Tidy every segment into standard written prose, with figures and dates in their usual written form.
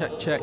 Check, check.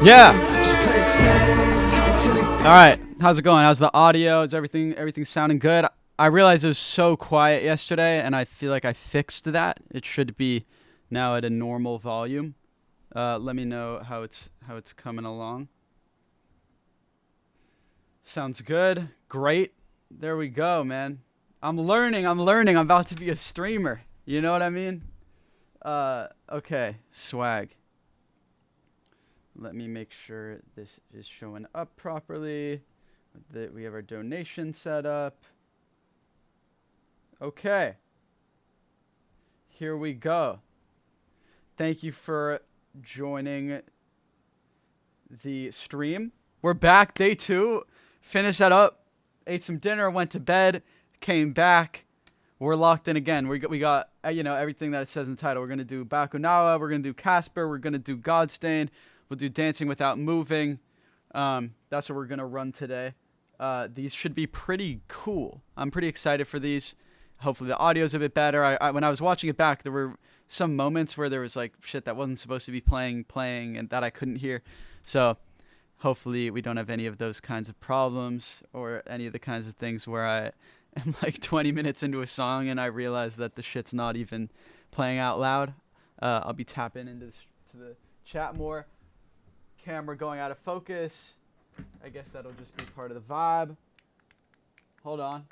Yeah. All right. How's it going? How's the audio? Is everything sounding good? I realized it was so quiet yesterday, and I feel like I fixed that. It should be now at a normal volume. Let me know how it's coming along. Sounds good. Great. There we go, man. I'm learning. I'm about to be a streamer. You know what I mean? Okay. Swag. Let me make sure this is showing up properly. That we have our donation set up. Okay. Here we go. Thank you for joining the stream. We're back, day 2. Finished that up. Ate some dinner, went to bed, came back. We're locked in again. We got everything that it says in the title. We're going to do BAKUNAWA. We're going to do Casper. We're going to do Godstained. We'll do Dancing Without Moving. That's what we're going to run today. These should be pretty cool. I'm pretty excited for these. Hopefully the audio's a bit better. When I was watching it back, there were some moments where there was like shit that wasn't supposed to be playing and that I couldn't hear. So hopefully we don't have any of those kinds of problems or any of the kinds of things where I am like 20 minutes into a song and I realize that the shit's not even playing out loud. I'll be tapping into the chat more. Camera going out of focus. I guess that'll just be part of the vibe. Hold on.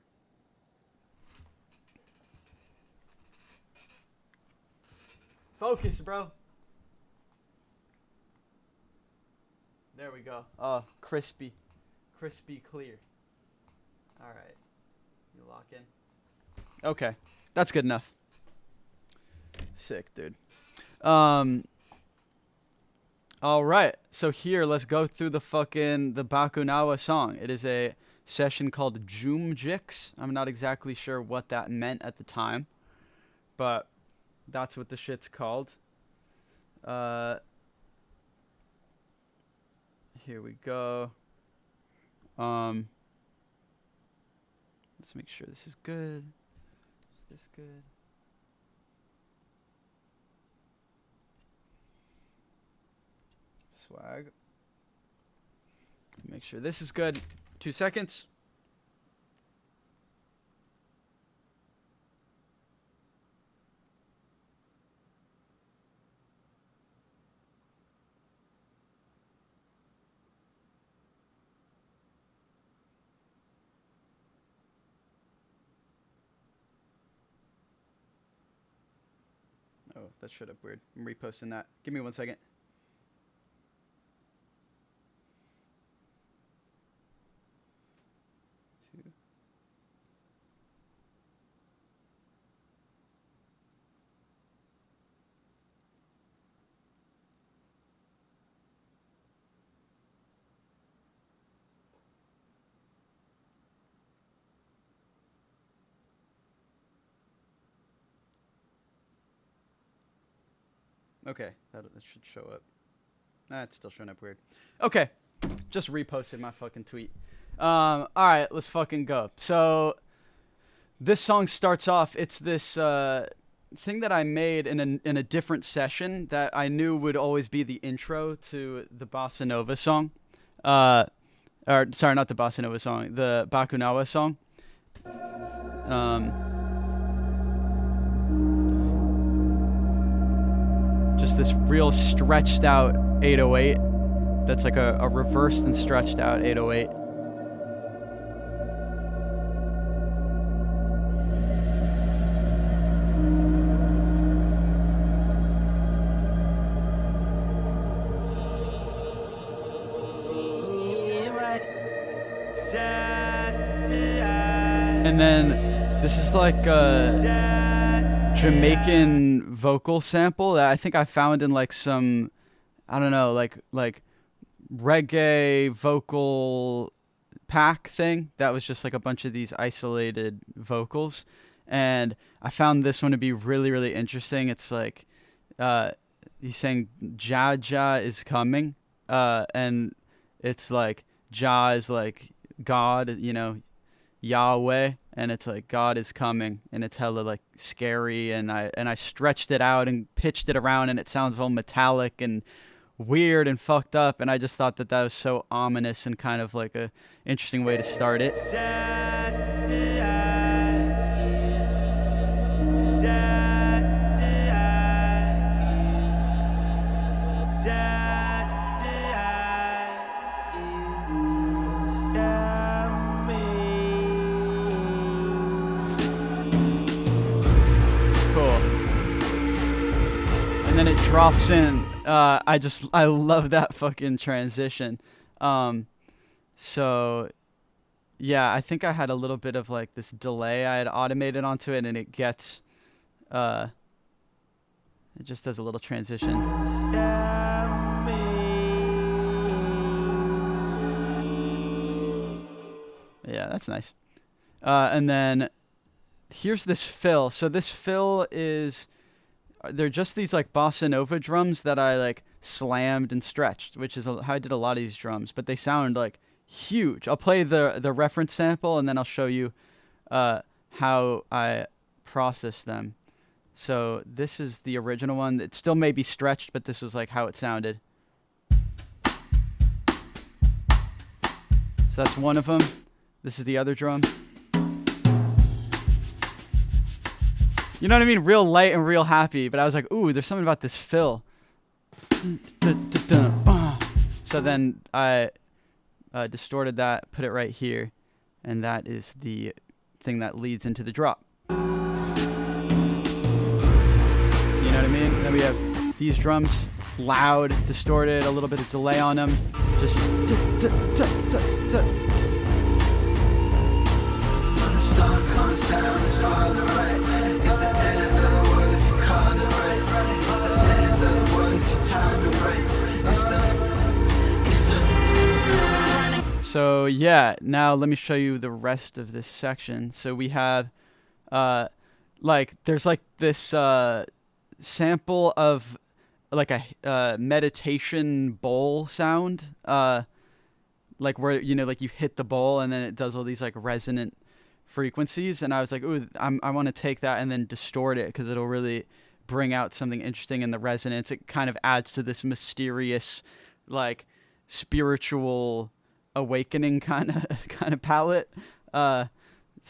Focus, bro. There we go. Oh, crispy clear. All right. You lock in. Okay. That's good enough. Sick, dude. All right. So here, let's go through the BAKUNAWA song. It is a session called Joomjix. I'm not exactly sure what that meant at the time, but that's what the shit's called. Here we go. Let's make sure this is good. Is this good? Swag. Make sure this is good. 2 seconds. Oh, that showed up weird. I'm reposting that. Give me 1 second. Okay, that should show up. Nah, it's still showing up weird. Okay, just reposted my fucking tweet. All right, let's fucking go. So this song starts off. It's this thing that I made in a different session that I knew would always be the intro to the Bossa Nova song. Or sorry, not the Bossa Nova song, the Bakunawa song. Just this real stretched out 808 that's like a reversed and stretched out 808. And then this is like a Jamaican vocal sample that I think I found in like some, I don't know, like reggae vocal pack thing that was just like a bunch of these isolated vocals. And I found this one to be really, really interesting. It's like he's saying Jah is coming, and it's like Jah is like God, you know, Yahweh, and it's like God is coming, and it's hella like scary, and I stretched it out and pitched it around, and it sounds all metallic and weird and fucked up, and I just thought that was so ominous and kind of like a interesting way to start it. And then it drops in. I love that fucking transition. So yeah, I think I had a little bit of like this delay I had automated onto it, and it gets it just does a little transition. Yeah, that's nice. And then here's this fill. So this fill is, they're just these like bossa nova drums that I like slammed and stretched, which is how I did a lot of these drums, but they sound like huge. I'll play the reference sample, and then I'll show you how I process them. So this is the original one. It still may be stretched, but this was like how it sounded. So that's one of them. This is the other drum. You know what I mean? Real light and real happy. But I was like, ooh, there's something about this fill. So then I distorted that, put it right here. And that is the thing that leads into the drop. You know what I mean? Then we have these drums, loud, distorted, a little bit of delay on them. Just... The sun comes down, it's farther right. It's the end of the world if you call it right. It's the end of the world if you time it right. So So yeah, now let me show you the rest of this section. So we have, like, there's like this sample of like a meditation bowl sound, like where like you hit the bowl and then it does all these like resonant frequencies, and I was like, ooh, I want to take that and then distort it because it'll really bring out something interesting in the resonance. It kind of adds to this mysterious, like, spiritual awakening kind of palette. So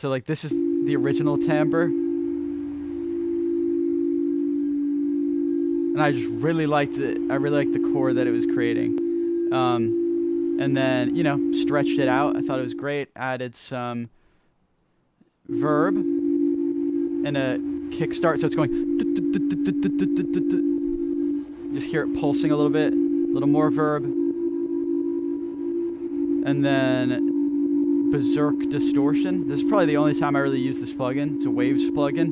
like this is the original timbre, and I just really liked it. I really liked the core that it was creating, and then stretched it out. I thought it was great. Added some verb and a kickstart, so it's going. Just hear it pulsing a little bit. A little more verb. And then Berserk Distortion. This is probably the only time I really use this plugin. It's a Waves plugin.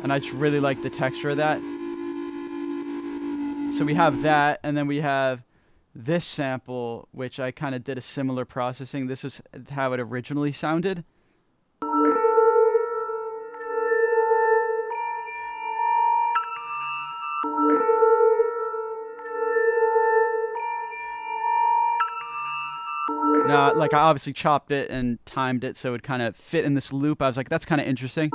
And I just really like the texture of that. So we have that, and then we have this sample, which I kind of did a similar processing. This is how it originally sounded. Now, like, I obviously chopped it and timed it so it kind of fit in this loop. I was like, that's kind of interesting.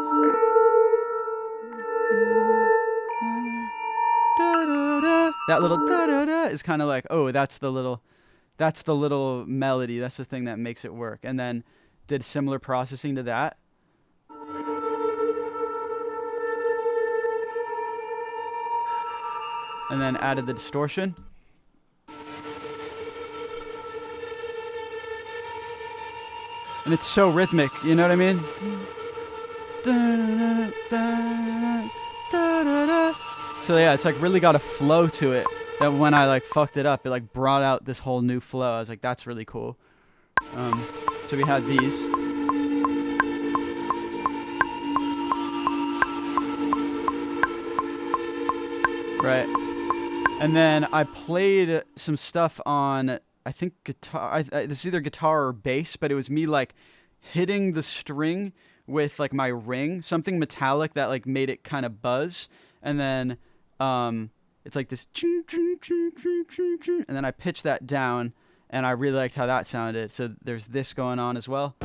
That little da-da-da is kind of like, oh, that's the little melody. That's the thing that makes it work. And then did similar processing to that. And then added the distortion. And it's so rhythmic, you know what I mean? So yeah, it's like really got a flow to it that when I like fucked it up, it like brought out this whole new flow. I was like, that's really cool. So we had these. Right. And then I played some stuff on, I think, guitar. This is either guitar or bass, but it was me like hitting the string with like my ring, something metallic that like made it kind of buzz. And then it's like this, and then I pitched that down, and I really liked how that sounded. So there's this going on as well.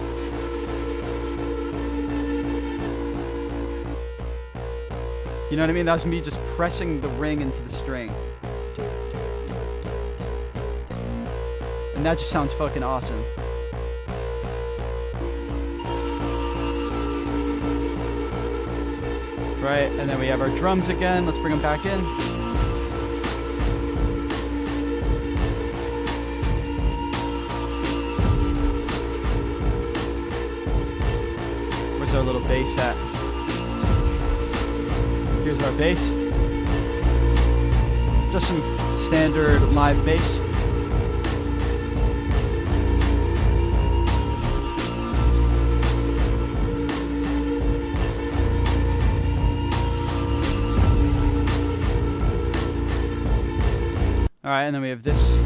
You know what I mean? That was me just pressing the ring into the string. And that just sounds fucking awesome. Right, and then we have our drums again. Let's bring them back in. Where's our little bass at? Here's our bass. Just some standard live bass. All right, and then we have this.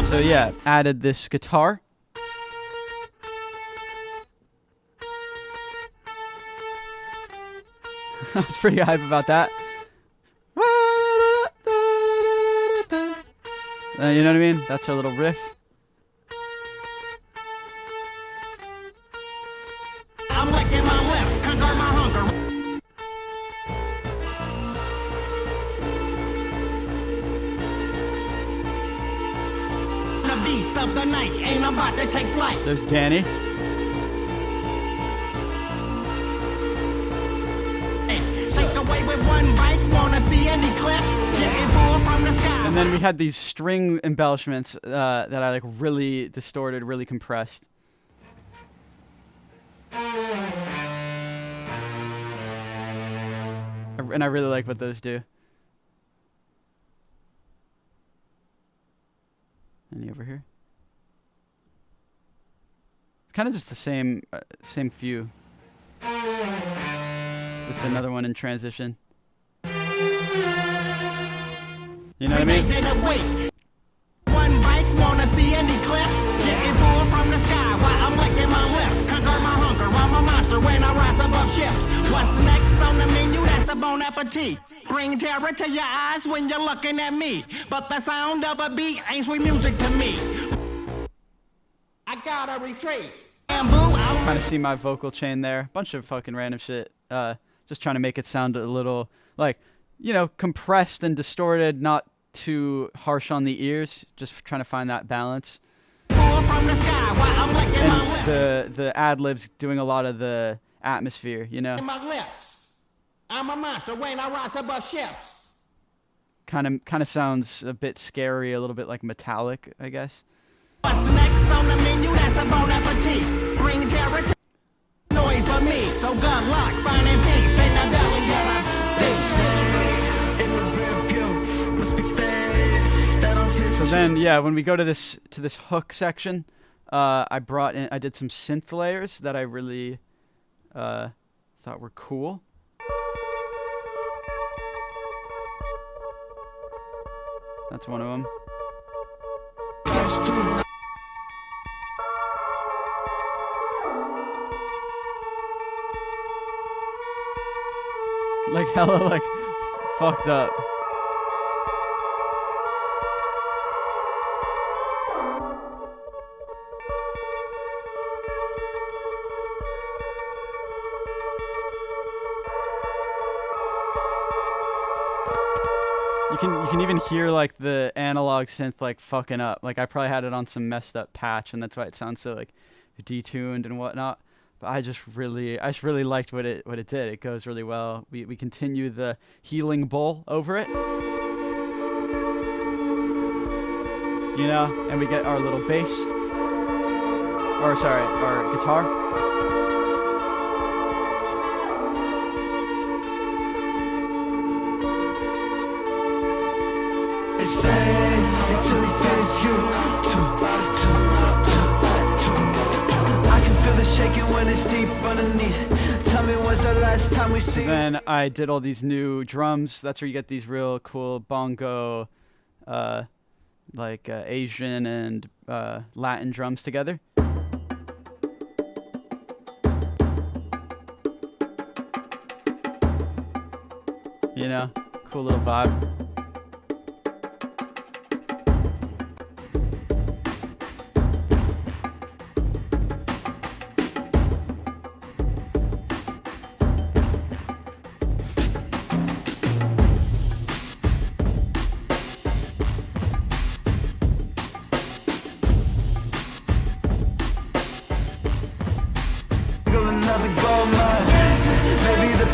So yeah, added this guitar. I was pretty hype about that. You know what I mean? That's our little riff. I'm licking my lips, conquer my hunger. The beast of the night ain't about to take flight. There's Danny. And then we had these string embellishments that I like really distorted, really compressed. And I really like what those do. Any over here? It's kind of just the same few. This is another one in transition. You know what I mean? One bike, wanna see any clips? Getting pulled from the sky while I'm licking my lips. Conquer my hunger, I'm a monster when I rise above ships. What's next on the menu? That's a bon appetit. Bring terror to your eyes when you're looking at me. But the sound of a beat ain't sweet music to me. I gotta retreat. Kind of see my vocal chain there. Bunch of fucking random shit. Just trying to make it sound a little, like, you know, compressed and distorted, not too harsh on the ears. Just trying to find that balance. And the ad-libs doing a lot of the atmosphere, you know? I'm a monster when I rise above ships. Kind of sounds a bit scary, a little bit like metallic, I guess. What's next on the menu? That's a bon appetit. Bring terror to noise for me. So good luck finding peace in the belly of a fish. So then, yeah, when we go to this hook section, I did some synth layers that I really thought were cool. That's one of them. Like hella like fucked up. You can even hear like the analog synth like fucking up. Like I probably had it on some messed up patch, and that's why it sounds so like detuned and whatnot. But I just really liked what it did. It goes really well. We continue the healing bowl over it, you know, and we get our little bass, or sorry, our guitar. Until he feels you. I can feel the shaking when it's deep underneath. Tell me, when's the last time we see? Then I did all these new drums. That's where you get these real cool bongo, like Asian and Latin drums together. You know, cool little vibe.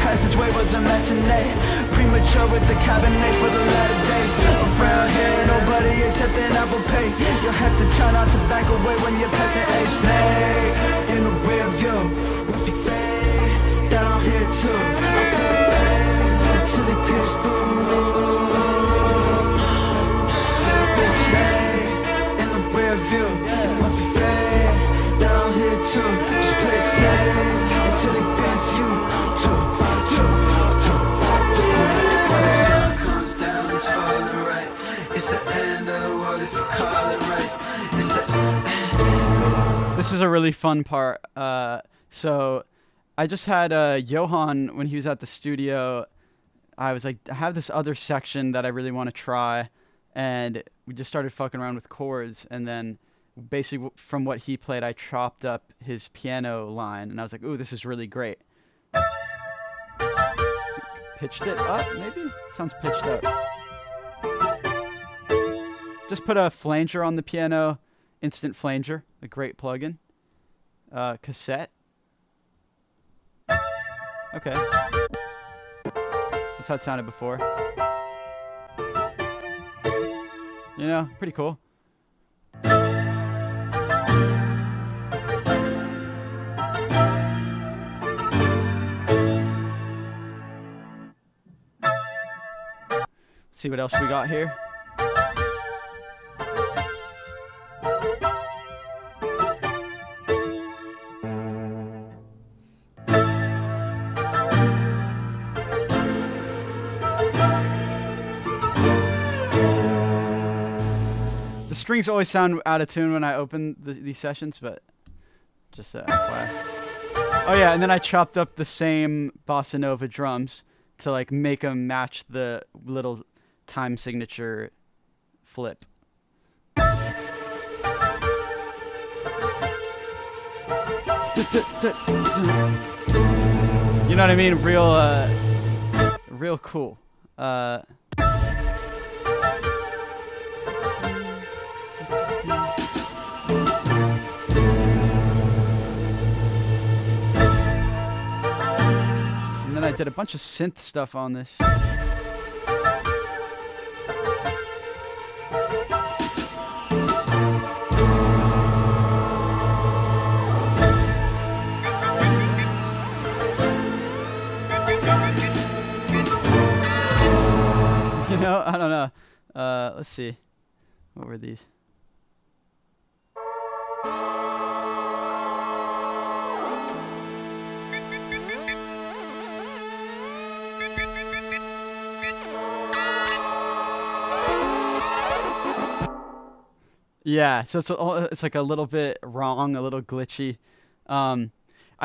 Passageway was a matinee. Premature with the cabinet for the latter days. Around here, nobody accepting Apple Pay. You'll have to try not to back away when you're passing a snake. In the rear view, must be fade. Down here too, I couldn't wait until he pierced through. Big snake. In the rear view, must be fade. Down here too, just play it safe until he feels you too. This is a really fun part. So I just had Johan, when he was at the studio, I was like, I have this other section that I really want to try. And we just started fucking around with chords. And then basically from what he played, I chopped up his piano line. And I was like, ooh, this is really great. Pitched it up, maybe? Sounds pitched up. Just put a flanger on the piano. Instant flanger, a great plugin. Cassette. Okay. That's how it sounded before. You know, pretty cool. Let's see what else we got here. strings always sound out of tune when I open these sessions, but just FYI. Oh yeah, and then I chopped up the same bossa nova drums to like make them match the little time signature flip. You know what I mean? Real cool. And then I did a bunch of synth stuff on this. You know, I don't know. Let's see. What were these? Yeah, so it's like a little bit wrong, a little glitchy. I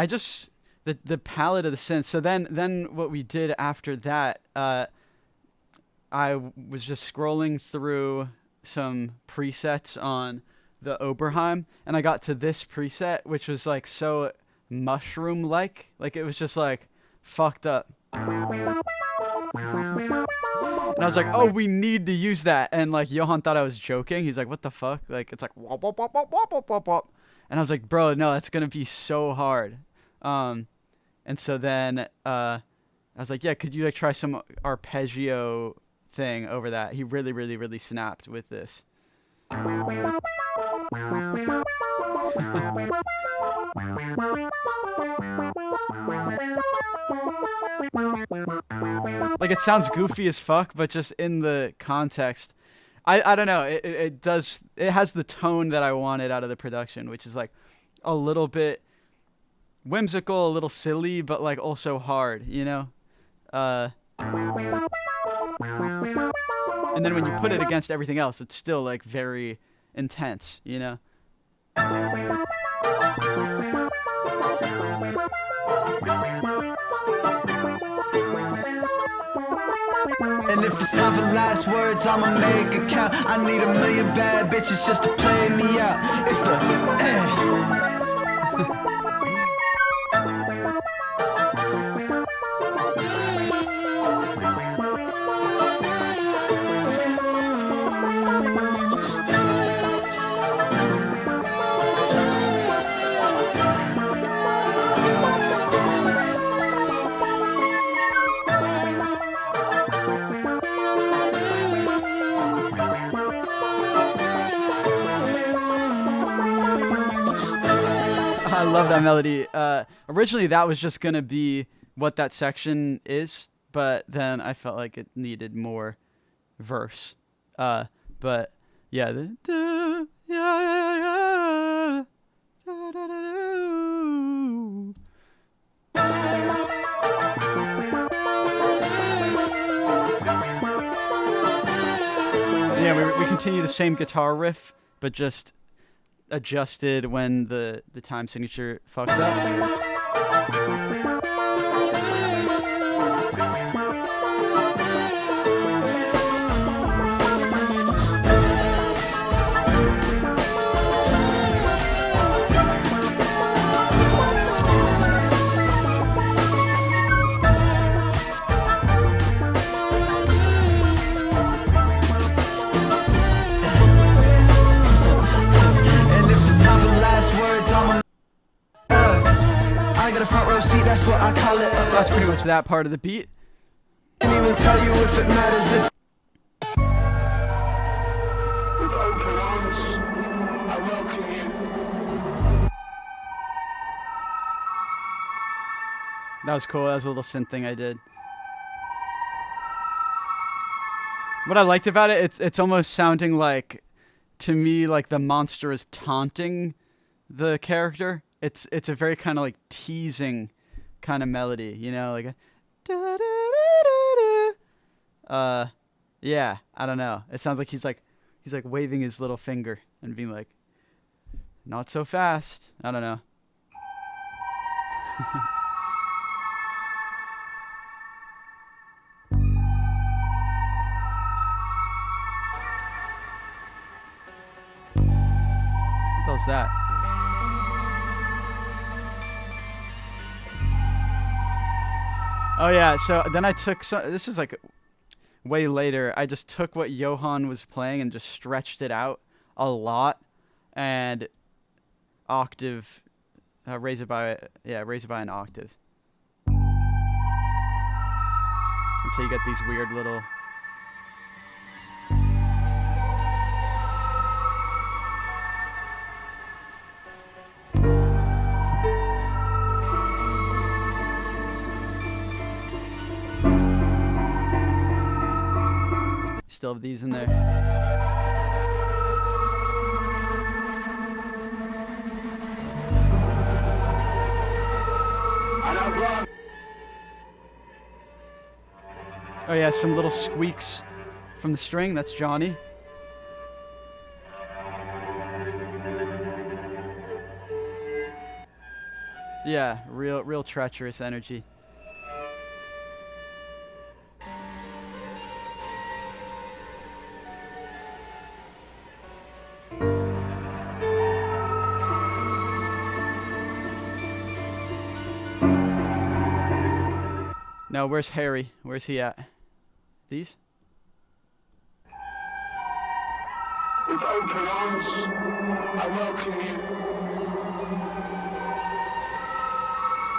just the palette of the synth. So then what we did after that, I was just scrolling through some presets on the Oberheim, and I got to this preset, which was like so mushroom-like. Like it was just like fucked up. And I was like, oh, we need to use that. And like Johan thought I was joking. He's like, what the fuck? Like it's like wop, wop, wop, wop, wop, wop, wop, wop. And I was like, bro, no, that's gonna be so hard. And so then I was like, yeah, could you like try some arpeggio thing over that? He really, really, really snapped with this. Like it sounds goofy as fuck, but just in the context, I don't know. It has the tone that I wanted out of the production, which is like a little bit whimsical, a little silly, but like also hard, you know? And then when you put it against everything else, it's still like very intense, you know? And if it's time for last words, I'ma make it count. I need a million bad bitches just to play me out. It's the I love that melody. Originally, that was just going to be what that section is, but then I felt like it needed more verse. But yeah, we continue the same guitar riff, but just adjusted when the time signature fucks up. That's what I call it. So that's pretty much that part of the beat. Can't even tell you if it matters. With open arms, I welcome you. That was cool. That was a little synth thing I did. What I liked about it, it's almost sounding like, to me, like the monster is taunting the character. It's a very kind of like teasing kind of melody, you know, like a da, da, da, da, da. Yeah, I don't know. It sounds like he's like He's like waving his little finger and being like, not so fast. I don't know. What the hell's that? Oh yeah, so then I took some, this is like way later, I just took what Johan was playing and just stretched it out a lot and octave, raise it by an octave. And so you get these weird little... Still have these in there. Oh yeah, some little squeaks from the string. That's Johnny. Yeah, real treacherous energy. No, where's Harry? Where's he at? These? With open arms, I welcome you.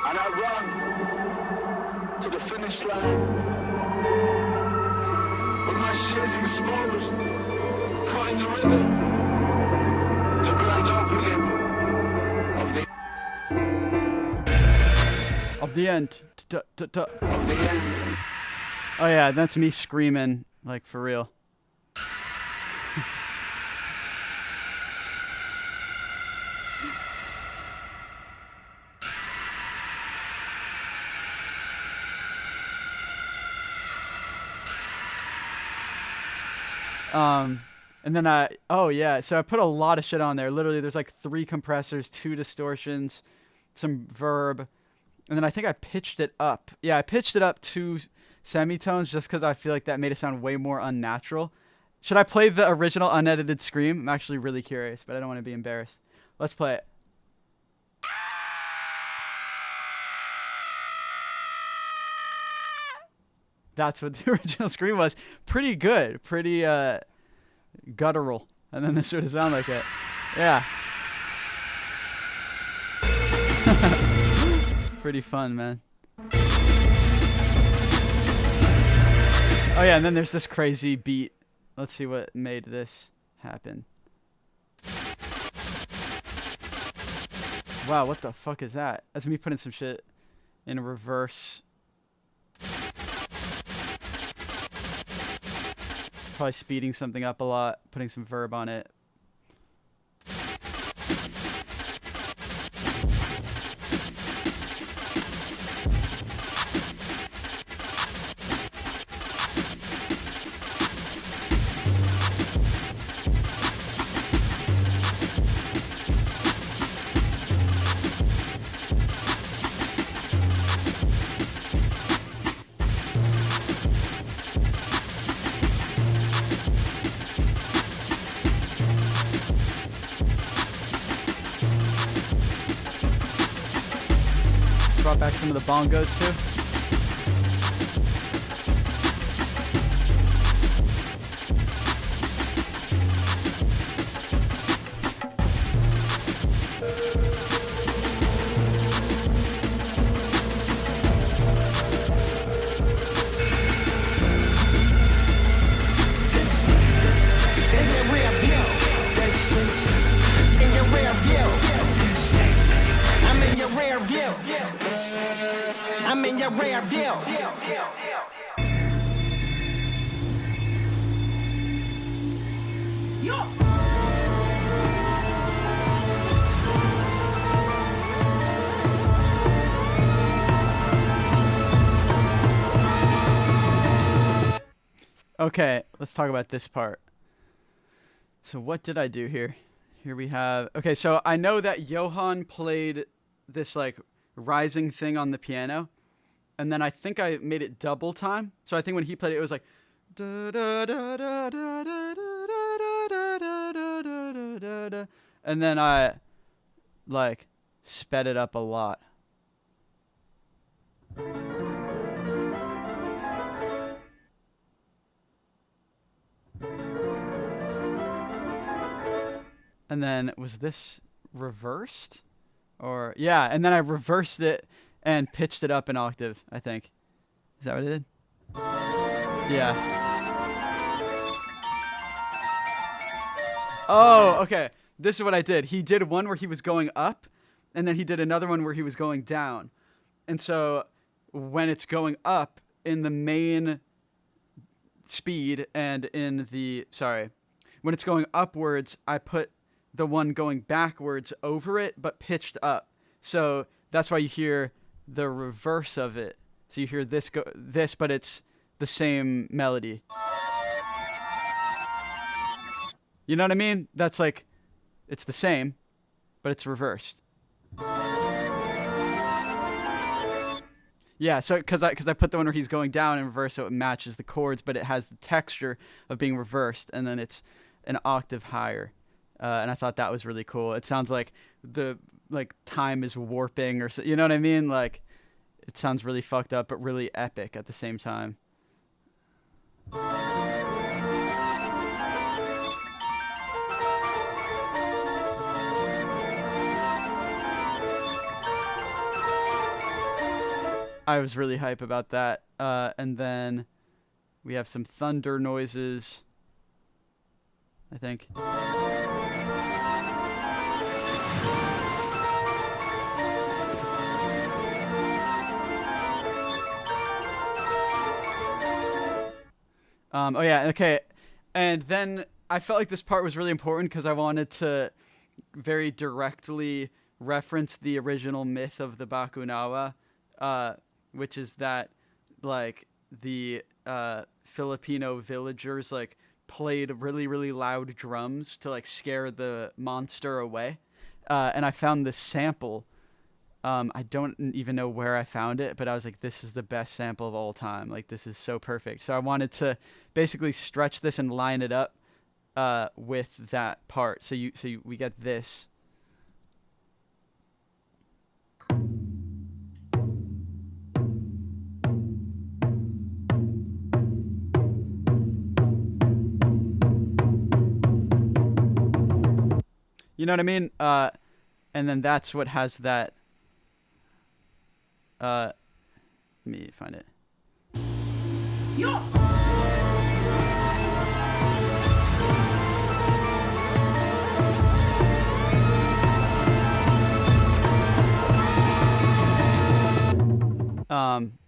And I run to the finish line. With my shit's exposed, caught in the rhythm. The grand opening of the end. of the end. Oh yeah, that's me screaming, like for real. And then oh yeah, so I put a lot of shit on there. Literally, there's like 3 compressors, 2 distortions, some verb, and then I think I pitched it up. Yeah, I pitched it up 2 semitones just because I feel like that made it sound way more unnatural. Should I play the original unedited scream? I'm actually really curious, but I don't want to be embarrassed. Let's play it. That's what the original scream was. Pretty good. Pretty guttural. And then this would sound like it. Yeah. Pretty fun, man. Oh yeah, and then there's this crazy beat. Let's see what made this happen. Wow, what the fuck is that? That's me putting some shit in reverse. Probably speeding something up a lot, putting some verb on it. Brought back some of the bongos too. I'm in your rear view. Okay, let's talk about this part. So what did I do here? Here we have, okay, so I know that Johann played this like rising thing on the piano, and then I think I made it double time. So I think when he played it, it was like, and then I like sped it up a lot. And then was this reversed? Or yeah, and then I reversed it and pitched it up an octave, I think. Is that what it did? Yeah. Oh, okay. This is what I did. He did one where he was going up, and then he did another one where he was going down. And so when it's going up in the main speed and in the, sorry, when it's going upwards, I put the one going backwards over it, but pitched up. So that's why you hear the reverse of it. So you hear this go this, but it's the same melody. You know what I mean? That's like, it's the same, but it's reversed. Yeah, so because I put the one where he's going down in reverse, so it matches the chords, but it has the texture of being reversed, and then it's an octave higher. And I thought that was really cool. It sounds like the time is warping, or so, you know what I mean? Like, it sounds really fucked up, but really epic at the same time. I was really hype about that. And then we have some thunder noises, I think. Oh yeah, okay. And then I felt like this part was really important because I wanted to very directly reference the original myth of the Bakunawa, which is that like the Filipino villagers like played really, really loud drums to like scare the monster away. And I found this sample. I don't even know where I found it, but I was like, this is the best sample of all time. Like, this is so perfect. So I wanted to basically stretch this and line it up with that part. So we get this. You know what I mean? And then that's what has that. Let me find it. Yo!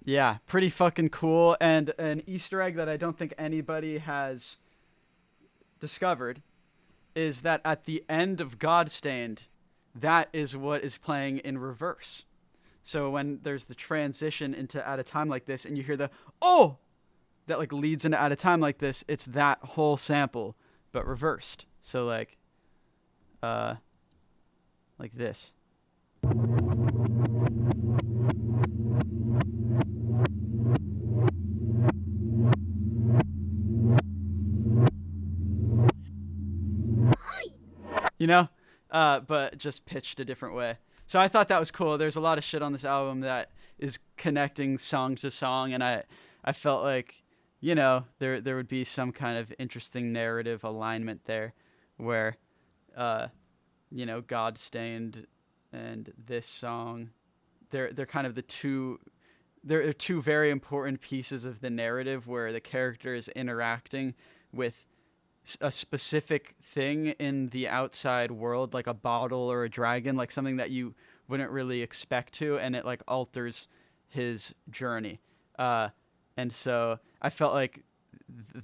Yeah, pretty fucking cool, and an Easter egg that I don't think anybody has discovered is that at the end of Godstained, that is what is playing in reverse. So when there's the transition into At a Time Like This, and you hear the oh that like leads into At a Time Like This, it's that whole sample but reversed. So like this. You know, but just pitched a different way. So I thought that was cool. There's a lot of shit on this album that is connecting song to song, and I felt like, you know, there would be some kind of interesting narrative alignment there, where, you know, Godstained and this song, they're kind of the two. There are two very important pieces of the narrative where the character is interacting with a specific thing in the outside world, like a bottle or a dragon, like something that you wouldn't really expect to, and it like alters his journey. And so I felt like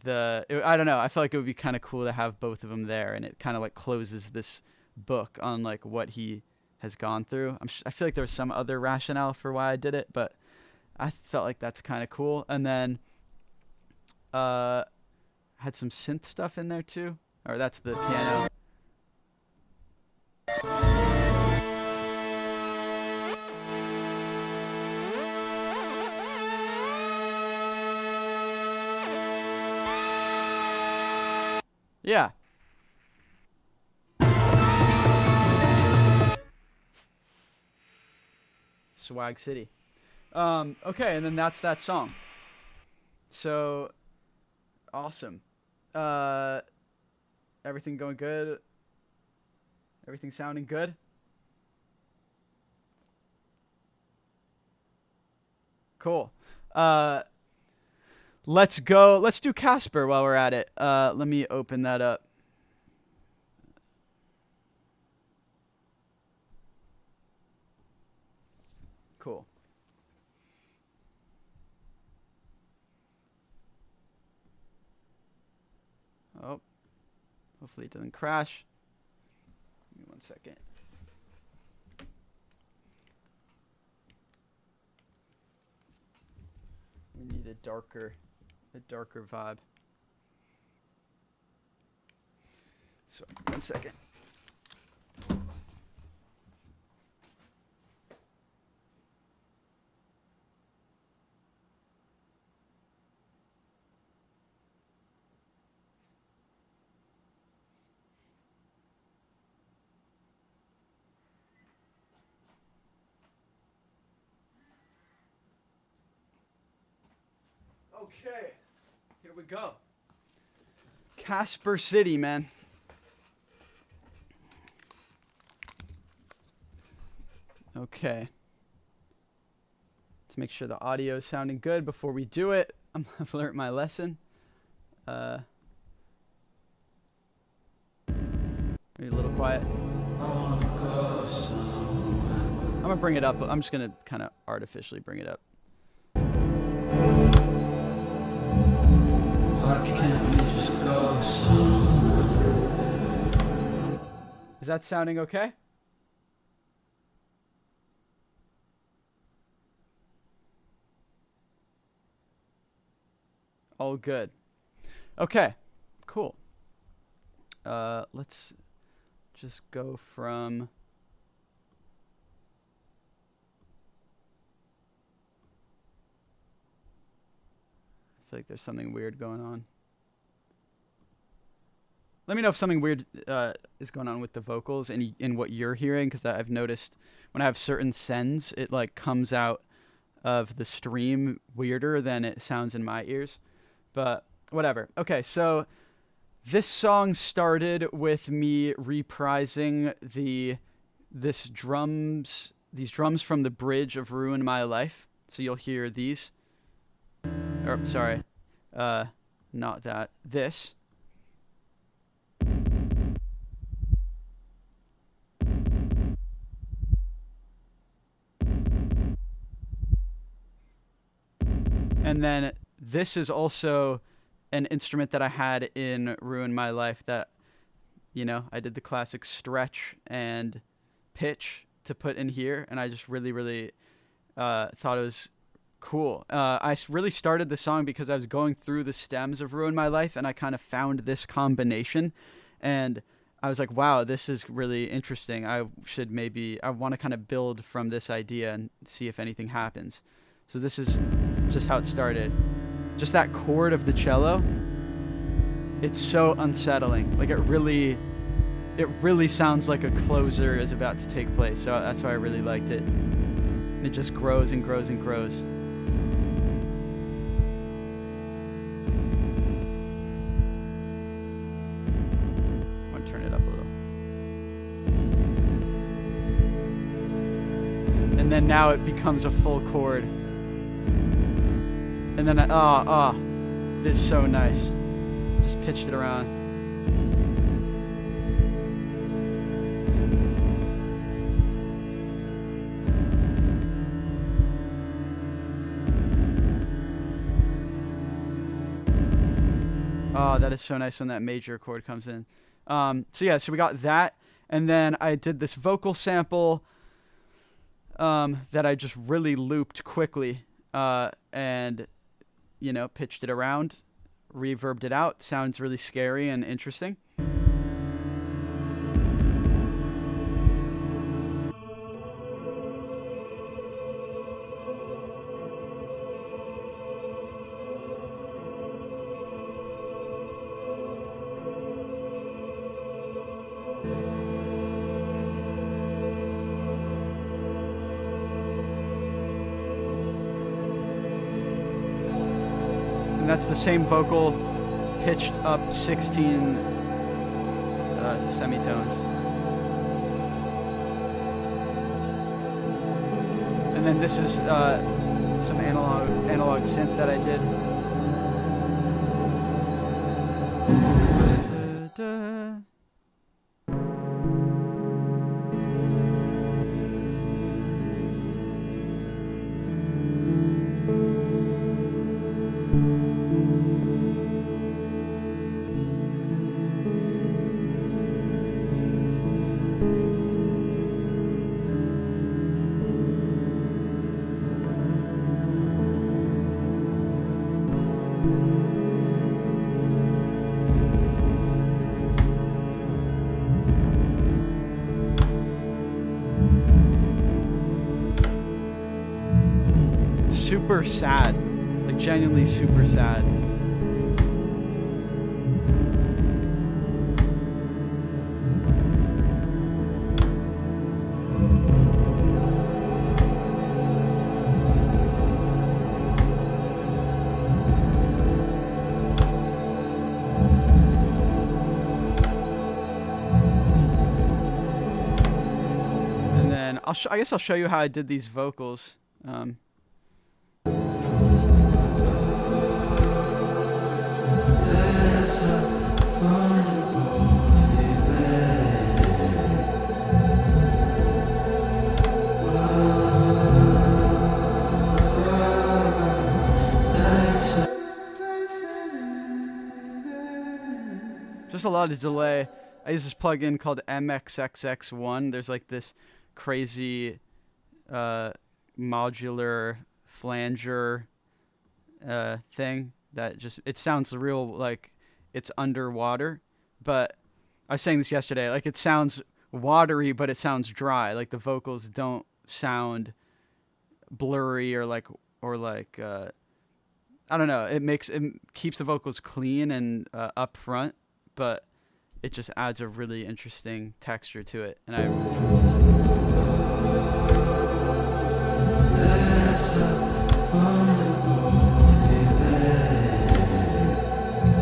I don't know, I felt like it would be kind of cool to have both of them there, and it kind of like closes this book on like what he has gone through. I feel like there was some other rationale for why I did it, but I felt like that's kind of cool. And then had some synth stuff in there too. Or that's the piano. Yeah. Swag City. Okay, and then that's that song. So, awesome. Everything going good? Everything sounding good? Cool. Let's go. Let's do Casper while we're at it. Let me open that up. Cool. Oh, hopefully it doesn't crash. Give me 1 second. We need a darker vibe. So 1 second. Okay, here we go. Casper City, man. Okay. Let's make sure the audio is sounding good before we do it. I've learned my lesson. Maybe a little quiet. I'm gonna bring it up. I'm just gonna kind of artificially bring it up. Why can't we just go somewhere? Is that sounding okay? All good. Okay, cool. Let's just go from... I feel like there's something weird going on. Let me know if something weird is going on with the vocals and in what you're hearing, because I've noticed when I have certain sends, it like comes out of the stream weirder than it sounds in my ears. But whatever. Okay, so this song started with me reprising these drums from the bridge of Ruin My Life. So you'll hear these. Or sorry, not that. This. And then this is also an instrument that I had in Ruin My Life that, you know, I did the classic stretch and pitch to put in here. And I just really, really thought it was cool. I really started the song because I was going through the stems of Ruin My Life and I kind of found this combination. And I was like, wow, this is really interesting. I want to kind of build from this idea and see if anything happens. So this is just how it started. Just that chord of the cello, it's so unsettling. Like it really sounds like a closer is about to take place. So that's why I really liked it. And it just grows and grows and grows. I want to turn it up a little. And then now it becomes a full chord. And then this is so nice. Just pitched it around. Oh, that is so nice when that major chord comes in. So we got that. And then I did this vocal sample that I just really looped quickly and, you know, pitched it around, reverbed it out. Sounds really scary and interesting. And that's the same vocal pitched up 16 semitones. And then this is some analog synth that I did. Super sad, like genuinely super sad. And then I guess I'll show you how I did these vocals. Just a lot of delay. I use this plugin called MXXX1. There's like this crazy modular flanger thing that just, it sounds real like it's underwater. But I was saying this yesterday, like it sounds watery, but it sounds dry. Like the vocals don't sound blurry or like I don't know. It keeps the vocals clean and up front, but it just adds a really interesting texture to it. And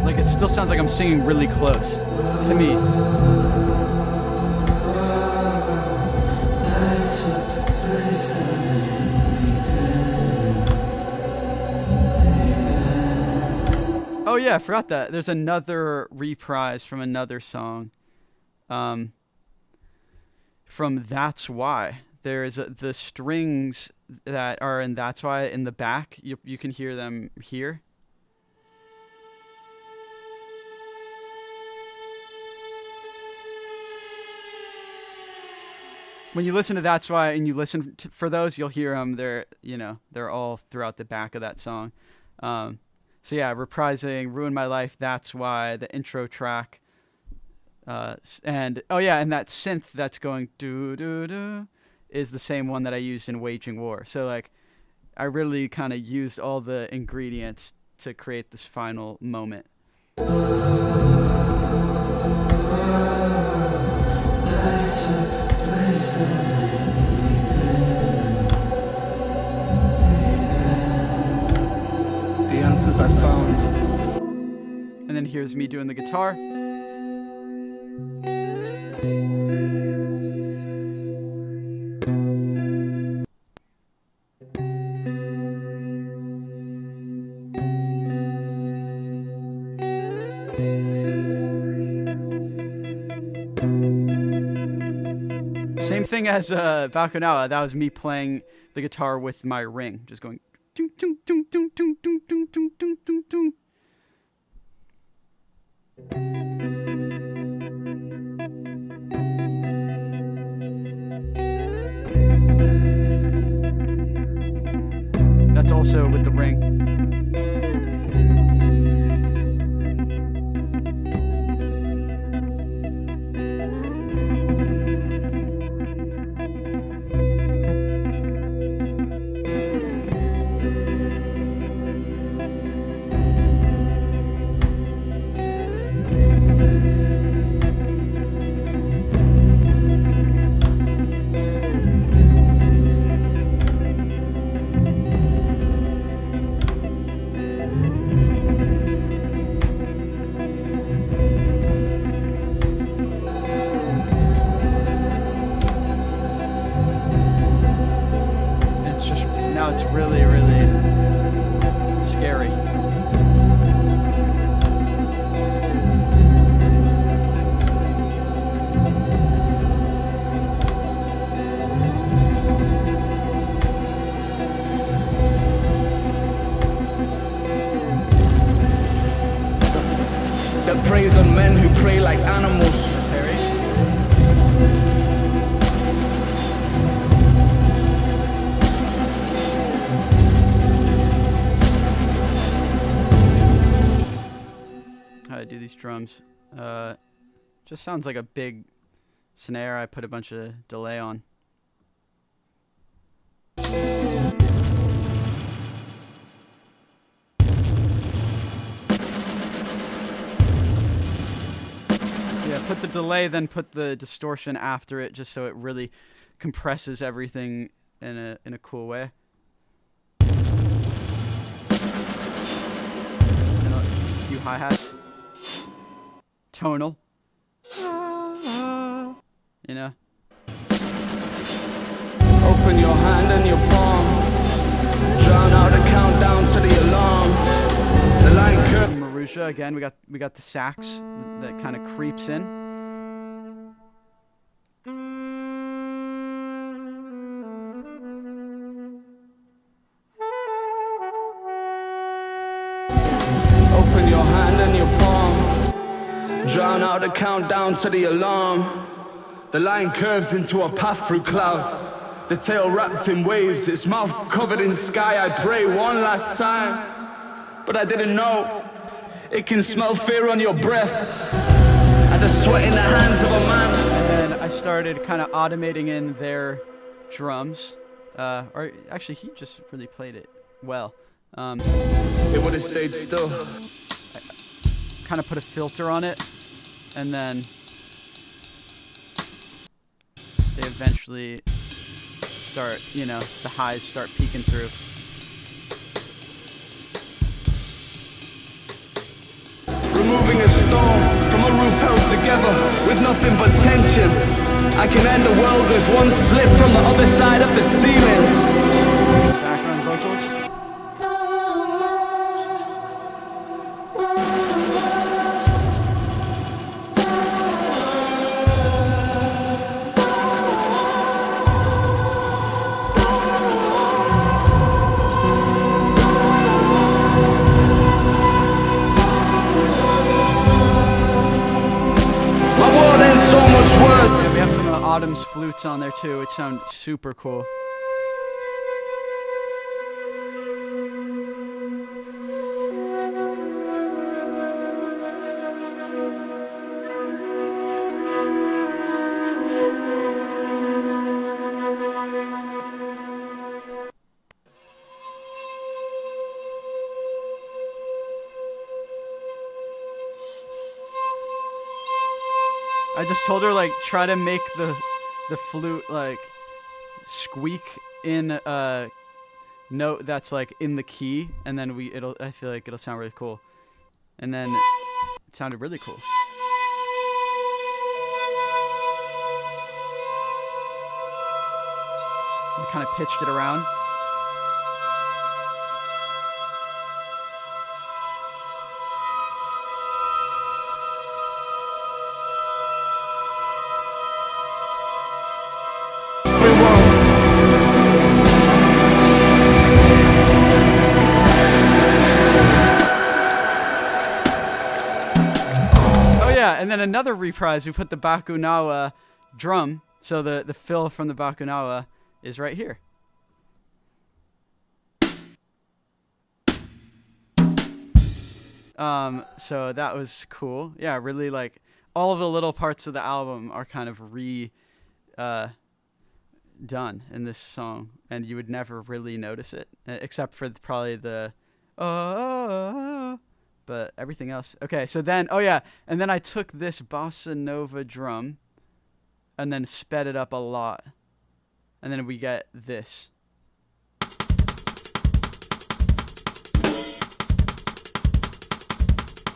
like it still sounds like I'm singing really close to me. Oh yeah, I forgot that. There's another reprise from another song. From That's Why. There's the strings that are in That's Why in the back. You can hear them here. When you listen to That's Why and you listen for those, you'll hear them. They're all throughout the back of that song. So yeah, reprising Ruin My Life, That's Why, the intro track. And that synth that's going do-do-do is the same one that I used in Waging War. So like I really kind of used all the ingredients to create this final moment. The answers I found. And then here's me doing the guitar. Same thing as Bakunawa. That was me playing the guitar with my ring, just going. Doom, doom, doom, doom, doom, doom, doom, doom, doom, doom, doom. That's also with the ring. really scary. That preys on men who prey like animals. That's Harry. How do I do these drums? Just sounds like a big snare I put a bunch of delay on. Yeah, put the delay, then put the distortion after it, just so it really compresses everything in a cool way. And a few hi-hats. Tonal. You know? Open your hand and your palm. Drown out the countdown to the alarm. The line curve. Marusha again. We got the sax that kind of creeps in. Open your hand and your palm. Drown out the countdown to the alarm. The line curves into a path through clouds. The tail wrapped in waves, its mouth covered in sky. I pray one last time, but I didn't know. It can smell fear on your breath and the sweat in the hands of a man. And then I started kind of automating in their drums. Or actually, he just really played it well. It would have stayed still. Kind of put a filter on it, and then they eventually start, you know, the highs start peeking through. Removing a stone from a roof held together with nothing but tension. I can end the world with one slip from the other side of the ceiling. Background vocals. We have some of Autumn's flutes on there too, which sound super cool. I just told her, like, try to make the flute, like, squeak in a note that's, like, in the key, and then I feel like it'll sound really cool. And then it sounded really cool. I kind of pitched it around. And then another reprise, we put the Bakunawa drum, so the fill from the Bakunawa is right here. So that was cool. Yeah, really, like, all of the little parts of the album are kind of done in this song, and you would never really notice it, except for probably the but everything else. Okay, so then, oh yeah, and then I took this bossa nova drum and then sped it up a lot. And then we get this.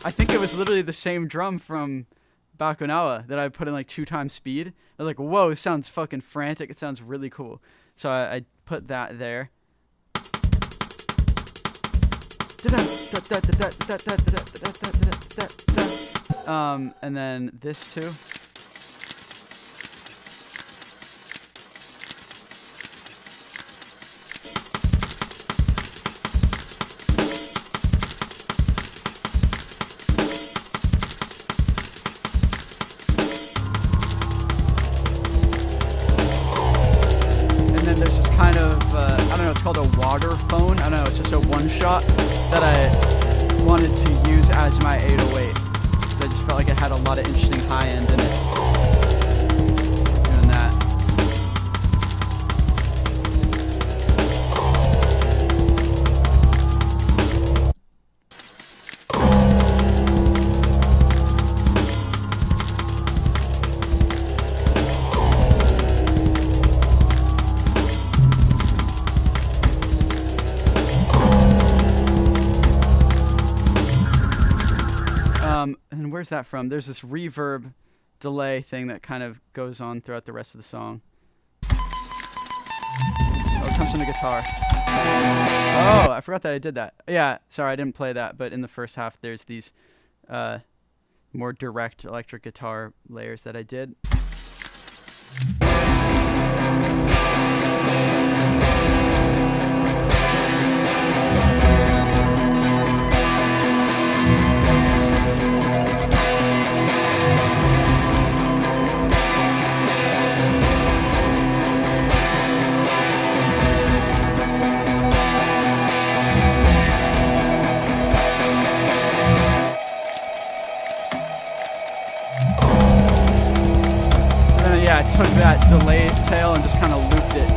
I think it was literally the same drum from Bakonawa that I put in like 2 times speed. I was like, whoa, it sounds fucking frantic. It sounds really cool. So I put that there. And then this too. There's this kind of, I don't know, it's called a water phone. I don't know, it's just a one shot that I wanted to use as my 808. I just felt like it had a lot of interesting high end in it. Doing that. And where's that from? There's this reverb delay thing that kind of goes on throughout the rest of the song. Oh, it comes from the guitar. Oh, I forgot that I did that. Yeah, sorry, I didn't play that, but in the first half there's these more direct electric guitar layers that I did. Yeah, I took that delay tail and just kind of looped it,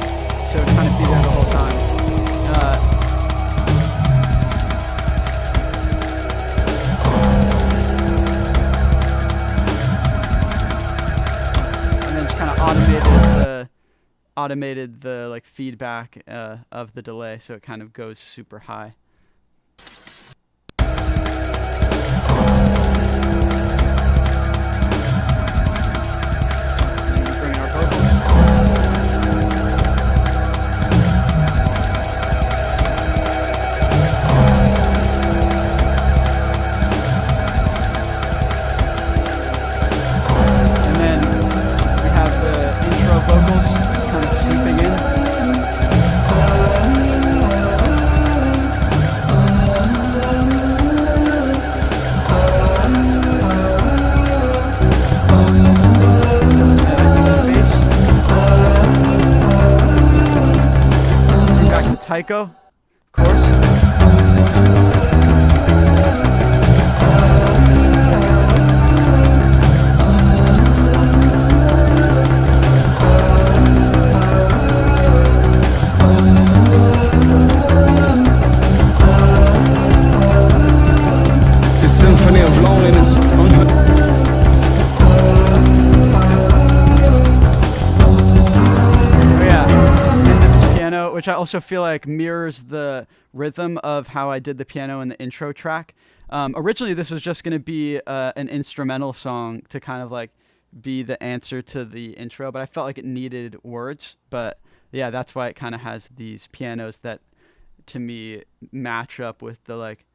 so it kind of be there the whole time. And then just kind of automated the like feedback of the delay, so it kind of goes super high. Tycho, of course. The symphony of loneliness. Which I also feel like mirrors the rhythm of how I did the piano in the intro track. Originally, this was just going to be an instrumental song to kind of like be the answer to the intro, but I felt like it needed words. But yeah, that's why it kind of has these pianos that, to me, match up with the like,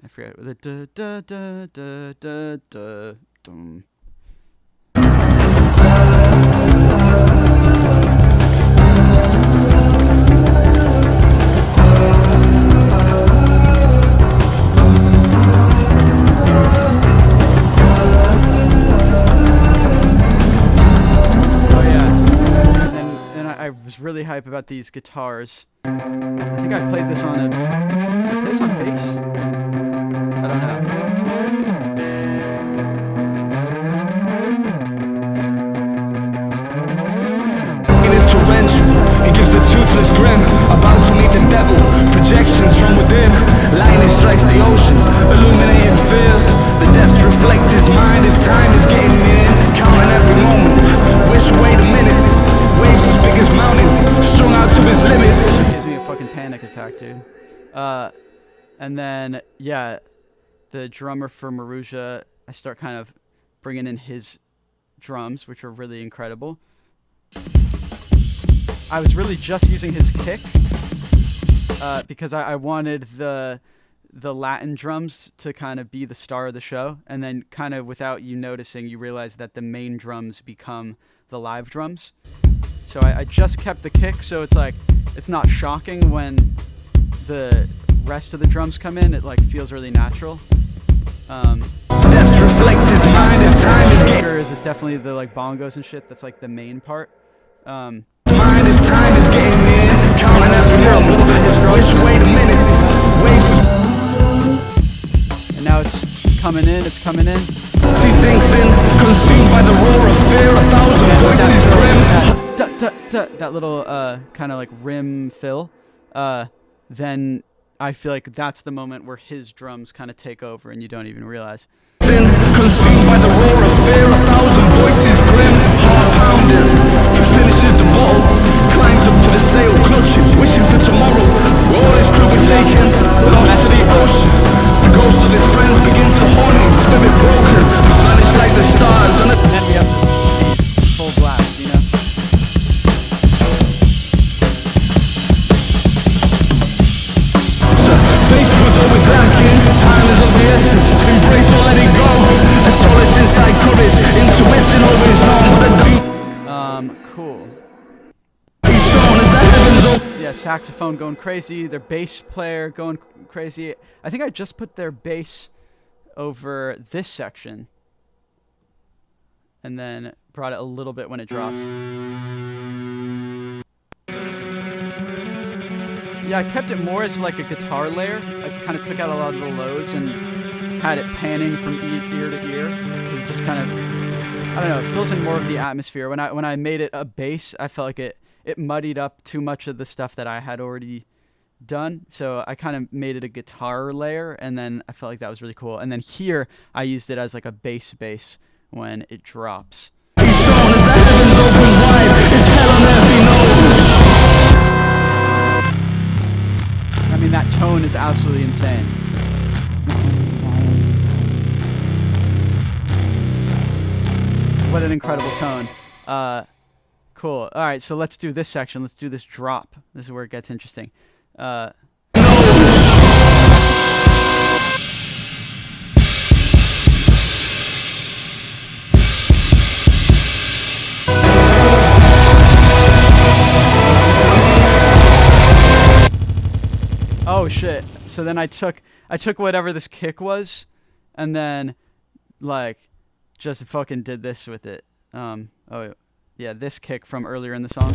I forget, the da da da da da da dum. I was really hype about these guitars. I think I played this on bass? I don't know. It is torrential. It gives a toothless grin. About to meet the devil. Projections from within. Lightning strikes the ocean. Illuminating fears. The depths reflect his mind. His time is getting near. Counting every moment. Wish away the minutes. Waves as big as mountains, strung out to his limits. It gives me a fucking panic attack, dude. And then, yeah, the drummer for Marussia, I start kind of bringing in his drums, which are really incredible. I was really just using his kick because I wanted the the Latin drums to kind of be the star of the show, and then kind of without you noticing, you realize that the main drums become the live drums. So I just kept the kick, so it's like it's not shocking when the rest of the drums come in. It like feels really natural. Depth reflects his mind as time is getting. Is definitely the like bongos and shit. That's like the main part. Mind as time is getting near. Counting as we know. Which wait a minute. Waves. Now it's coming in, it's coming in. He sinks in, consumed by the roar of fear, 1,000 voices grim. That little kind of like rim fill. Then I feel like that's the moment where his drums kind of take over and you don't even realize. Consumed by the roar of fear, 1,000 voices grim. Heart pounding, he finishes the bottle, climbs up to the sail, clutching, wishing for tomorrow. All his crew be taken, lost to the ocean. The ghost of his friends begin to haunt him, spirit broken, vanish like the stars on a. And then we have these full blast, you know? Faith was always lacking, time is of the essence. Embrace or let it go. A solace inside courage, intuition always known, but a deep. Cool. He's shown as the heavens open. Yeah, saxophone going crazy, their bass player going crazy. I think I just put their bass over this section and then brought it a little bit when it drops. Yeah, I kept it more as like a guitar layer. I kind of took out a lot of the lows and had it panning from ear to ear. It just kind of, I don't know, it fills in more of the atmosphere. When I made it a bass, I felt like it muddied up too much of the stuff that I had already done. So I kind of made it a guitar layer, and then I felt like that was really cool. And then here, I used it as like a bass when it drops. He's shown as the heavens open wide. It's hell on earth, he knows. I mean, that tone is absolutely insane. What an incredible tone. Cool. All right, so let's do this section. Let's do this drop. This is where it gets interesting. Oh shit. So then I took whatever this kick was and then like just fucking did this with it. Oh yeah, this kick from earlier in the song.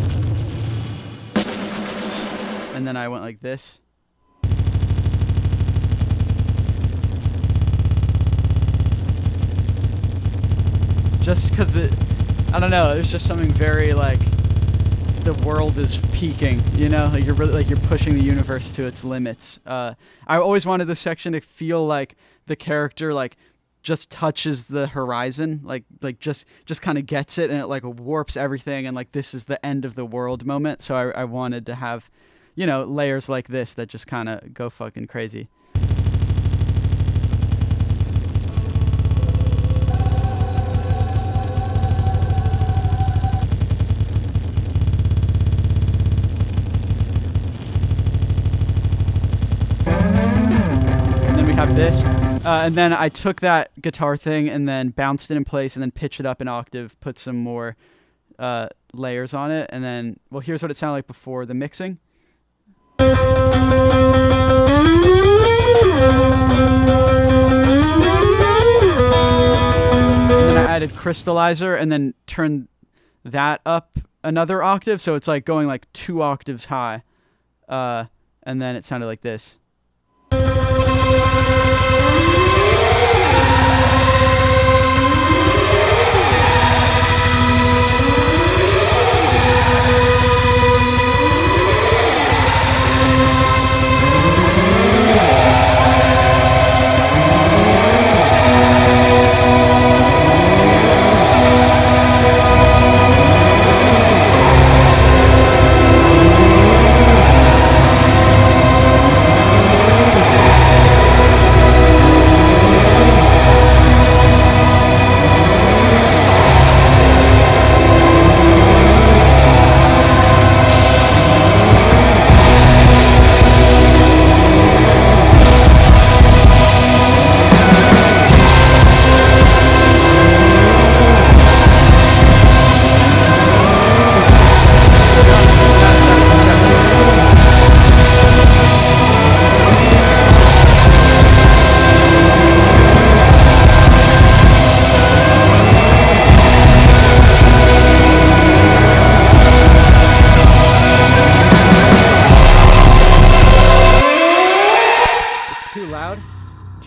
And then I went like this. Just cuz I don't know, there's just something very like the world is peaking, you know, like you're really, like you're pushing the universe to its limits. I always wanted this section to feel like the character like just touches the horizon, like just kind of gets it, and it like warps everything, and like this is the end of the world moment. So I wanted to have, you know, layers like this that just kind of go fucking crazy. Have this, and then I took that guitar thing and then bounced it in place and then pitched it up an octave, put some more layers on it, and then, well, here's what it sounded like before the mixing. And then I added crystallizer and then turned that up another octave, so it's like going like 2 octaves high, and then it sounded like this.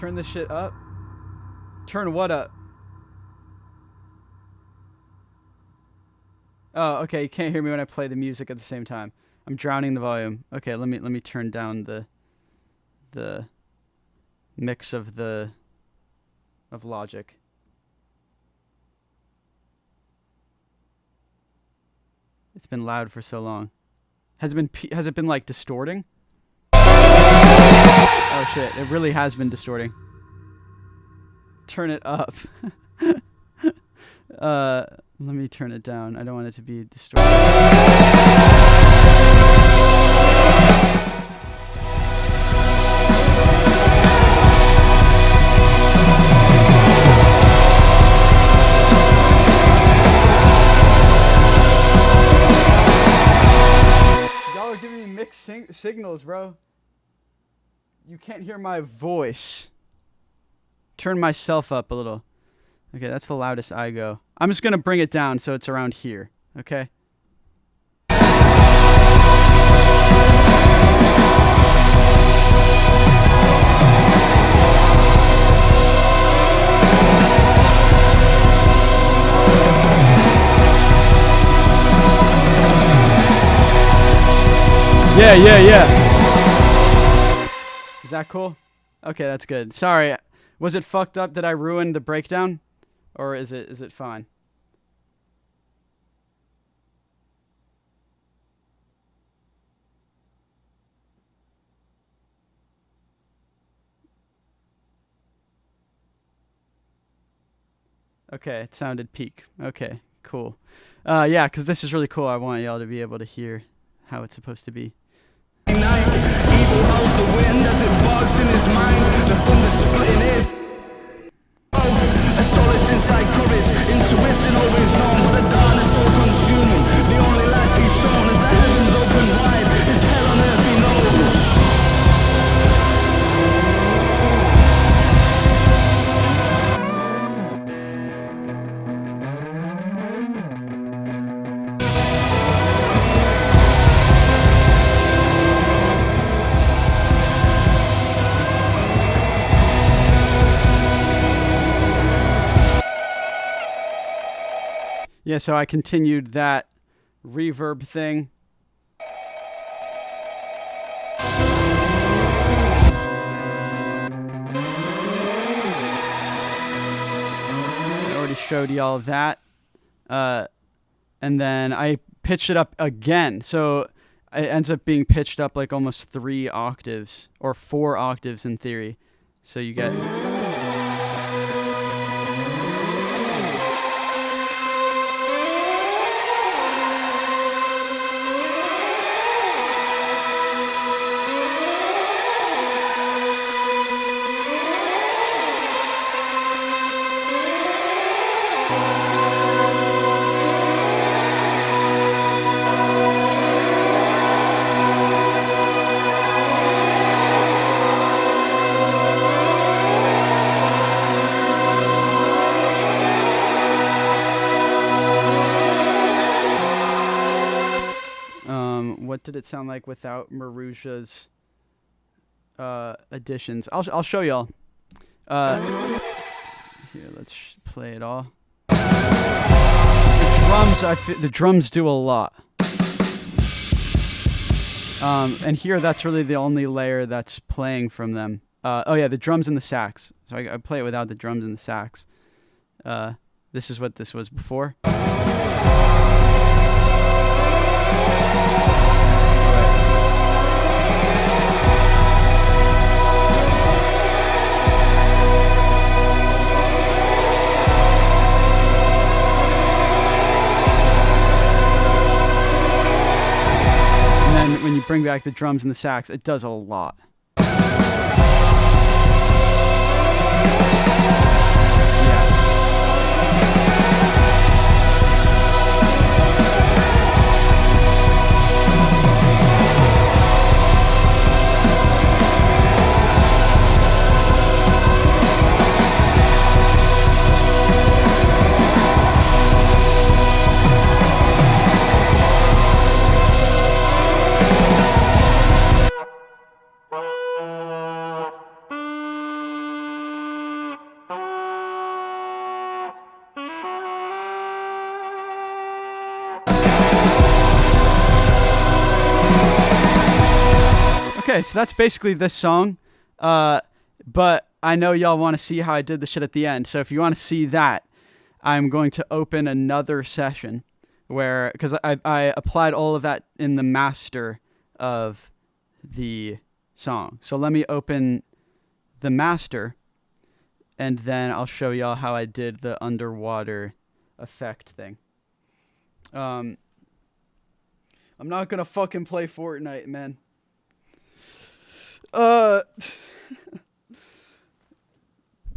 turn this shit up. Turn what up? Oh, okay. You can't hear me when I play the music at the same time. I'm drowning the volume. Okay, let me turn down the mix of Logic. It's been loud for so long. Has it been like distorting? Oh shit, it really has been distorting. Turn it up. Let me turn it down. I don't want it to be distorted. Y'all are giving me mixed signals, bro. You can't hear my voice. Turn myself up a little. Okay, that's the loudest I go. I'm just going to bring it down so it's around here. Okay? Yeah. Is that cool? Okay, that's good. Sorry. Was it fucked up? Did I ruin the breakdown? Or is it fine? Okay, it sounded peak. Okay, cool. Yeah, because this is really cool. I want y'all to be able to hear how it's supposed to be. Evil howls the wind as it barks in his mind. The thunder splitting it. A solace inside courage, intuition always known, but the darkness all consuming. The only life he's shown is the heavens open wide. It's hell on earth he knows. Yeah, so I continued that reverb thing. I already showed y'all that. And then I pitched it up again. So it ends up being pitched up like almost 3 octaves, or 4 octaves in theory. So you get... What did it sound like without Maruja's additions? I'll show y'all. Here, let's play it all. The drums do a lot. And here, that's really the only layer that's playing from them. Oh yeah, the drums and the sax. So I play it without the drums and the sax. This is what this was before. When you bring back the drums and the sax, it does a lot. Okay, so that's basically this song. But I know y'all want to see how I did the shit at the end. So if you want to see that, I'm going to open another session where, because I applied all of that in the master of the song. So let me open the master, and then I'll show y'all how I did the underwater effect thing. I'm not gonna fucking play Fortnite, man.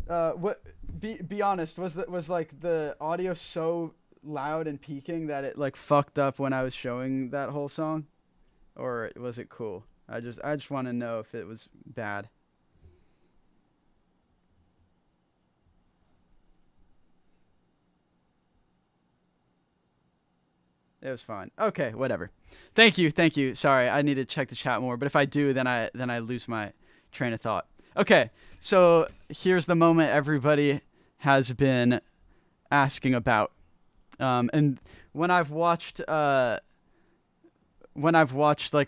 What? Be honest. Was like the audio so loud and peaking that it like fucked up when I was showing that whole song, or was it cool? I just want to know if it was bad. It was fine. Okay, whatever. Thank you. Sorry, I need to check the chat more. But if I do, then I lose my train of thought. Okay, so here's the moment everybody has been asking about. And when I've watched like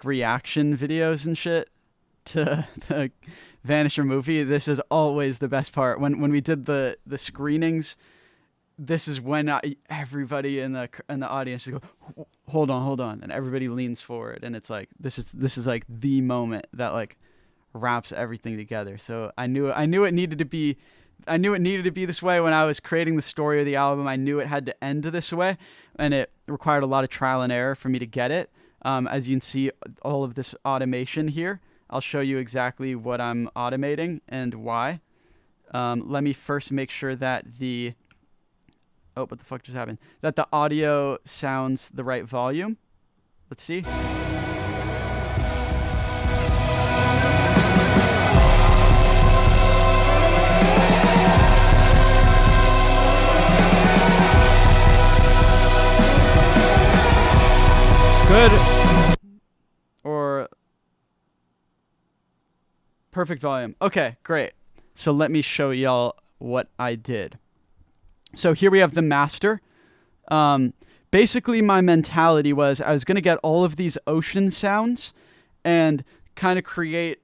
reaction videos and shit to the Vanisher movie, this is always the best part. When we did the screenings, this is when everybody in the audience just go, hold on, and everybody leans forward, and it's like this is like the moment that like wraps everything together. So I knew it needed to be this way when I was creating the story of the album. I knew it had to end this way, and it required a lot of trial and error for me to get it. As you can see, all of this automation here. I'll show you exactly what I'm automating and why. Let me first make sure that oh, what the fuck just happened? That the audio sounds the right volume. Let's see. Good. Or perfect volume. Okay, great. So let me show y'all what I did. So here we have the master. Basically, my mentality was I was going to get all of these ocean sounds and kind of create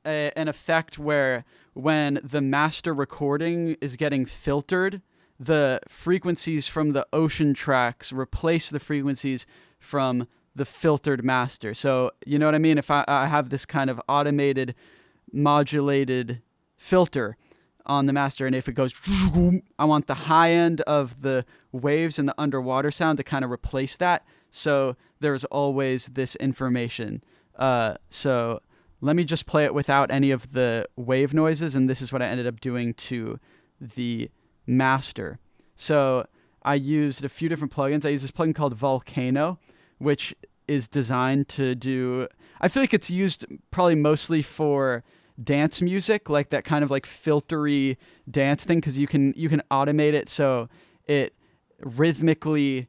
an effect where when the master recording is getting filtered, the frequencies from the ocean tracks replace the frequencies from the filtered master. So, you know what I mean? If I have this kind of automated, modulated filter on the master, and if it goes, I want the high end of the waves and the underwater sound to kind of replace that. So there's always this information. So let me just play it without any of the wave noises, and this is what I ended up doing to the master. So I used a few different plugins. I used this plugin called Volcano, which is designed to do, I feel like it's used probably mostly for dance music, like that kind of like filtery dance thing, because you can automate it so it rhythmically,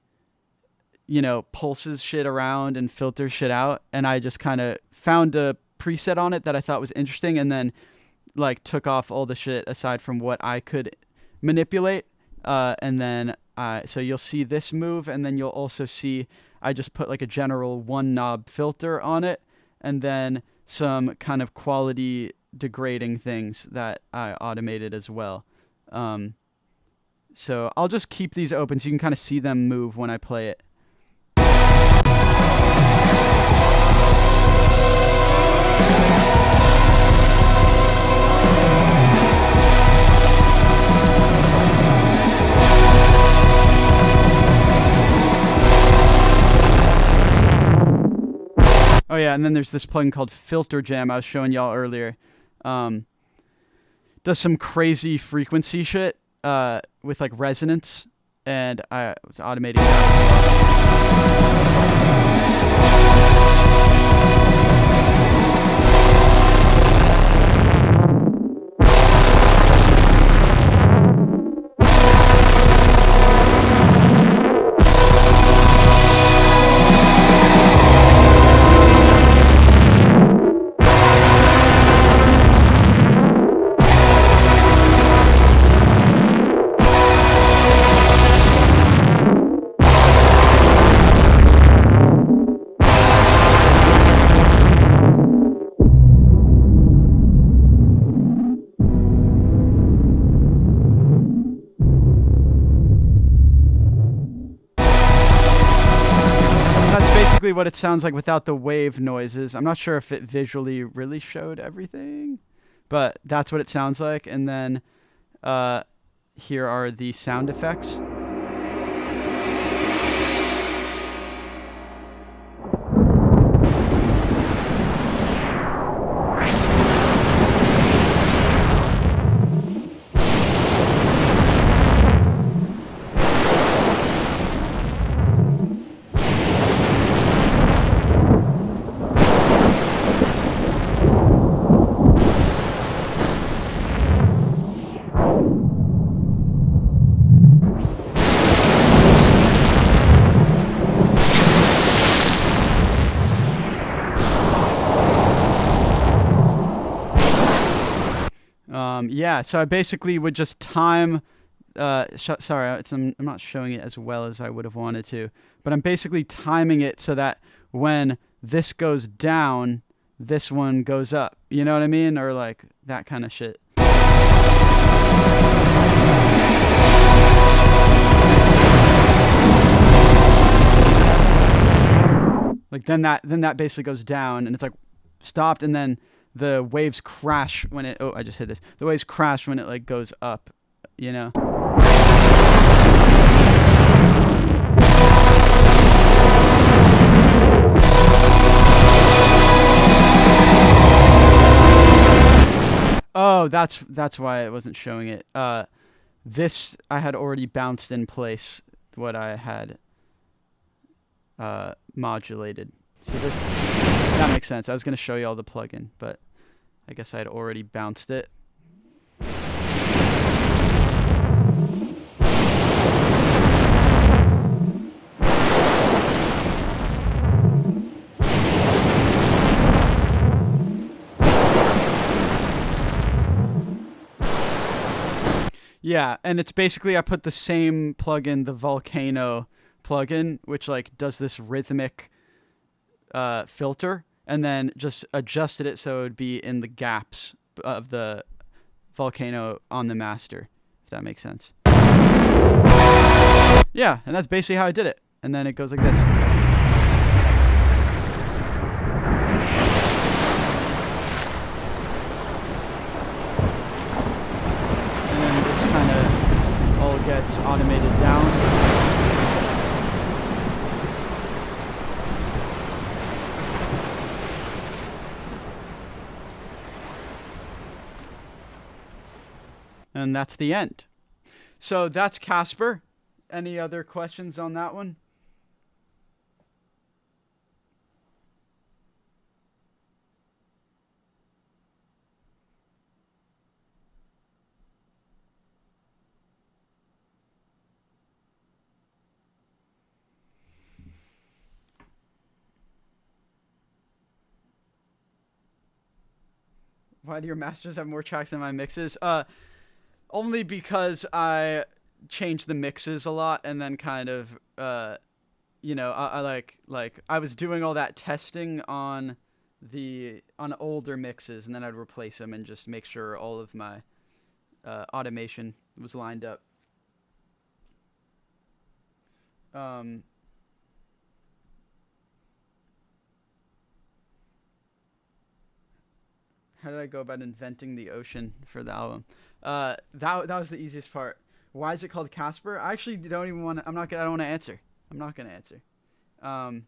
pulses shit around and filters shit out. And I just kind of found a preset on it that I thought was interesting, and then like took off all the shit aside from what I could manipulate. And then so you'll see this move, and then you'll also see I just put like a general one knob filter on it, and then some kind of quality degrading things that I automated as well. So I'll just keep these open so you can kind of see them move when I play it. Oh yeah, and then there's this plugin called Filter Jam I was showing y'all earlier. Does some crazy frequency shit with like resonance, and I was automating basically what it sounds like without the wave noises. I'm not sure if it visually really showed everything, but that's what it sounds like. And then here are the sound effects. Yeah, so I basically would just time. Sorry, I'm not showing it as well as I would have wanted to, but I'm basically timing it so that when this goes down, this one goes up. You know what I mean? Or like that kind of shit. Like then that basically goes down, and it's like stopped, and then the waves crash when it. Oh, I just hit this. The waves crash when it like goes up, you know. Oh, that's why it wasn't showing it. This I had already bounced in place what I had modulated. So that makes sense. I was going to show you all the plugin, but I guess I had already bounced it. Yeah, and it's basically I put the same plugin, the Volcano plugin, which like does this rhythmic filter, and then just adjusted it so it would be in the gaps of the Volcano on the master, if that makes sense. Yeah, and that's basically how I did it. And then it goes like this. And then this kind of all gets automated down. And that's the end. So that's Casper. Any other questions on that one? Why do your masters have more tracks than my mixes? Only because I changed the mixes a lot, and then kind of, you know, I like I was doing all that testing on older mixes, and then I'd replace them and just make sure all of my automation was lined up. How did I go about inventing the ocean for the album? That was the easiest part. Why is it called Casper? I actually don't even want to. I don't want to answer. I'm not gonna answer. I'll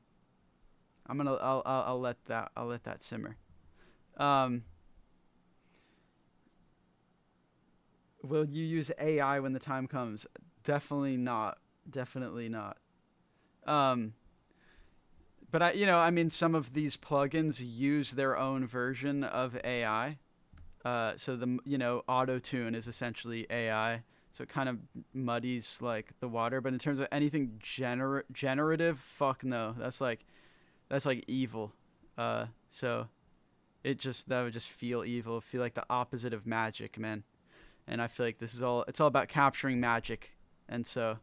let that simmer. Will you use AI when the time comes? Definitely not. Definitely not. But I mean, some of these plugins use their own version of AI. So the auto-tune is essentially AI. So it kind of muddies like the water. But in terms of anything generative, fuck no. That's like evil. So that would just feel evil. Feel like the opposite of magic, man. And I feel like it's all about capturing magic. And so,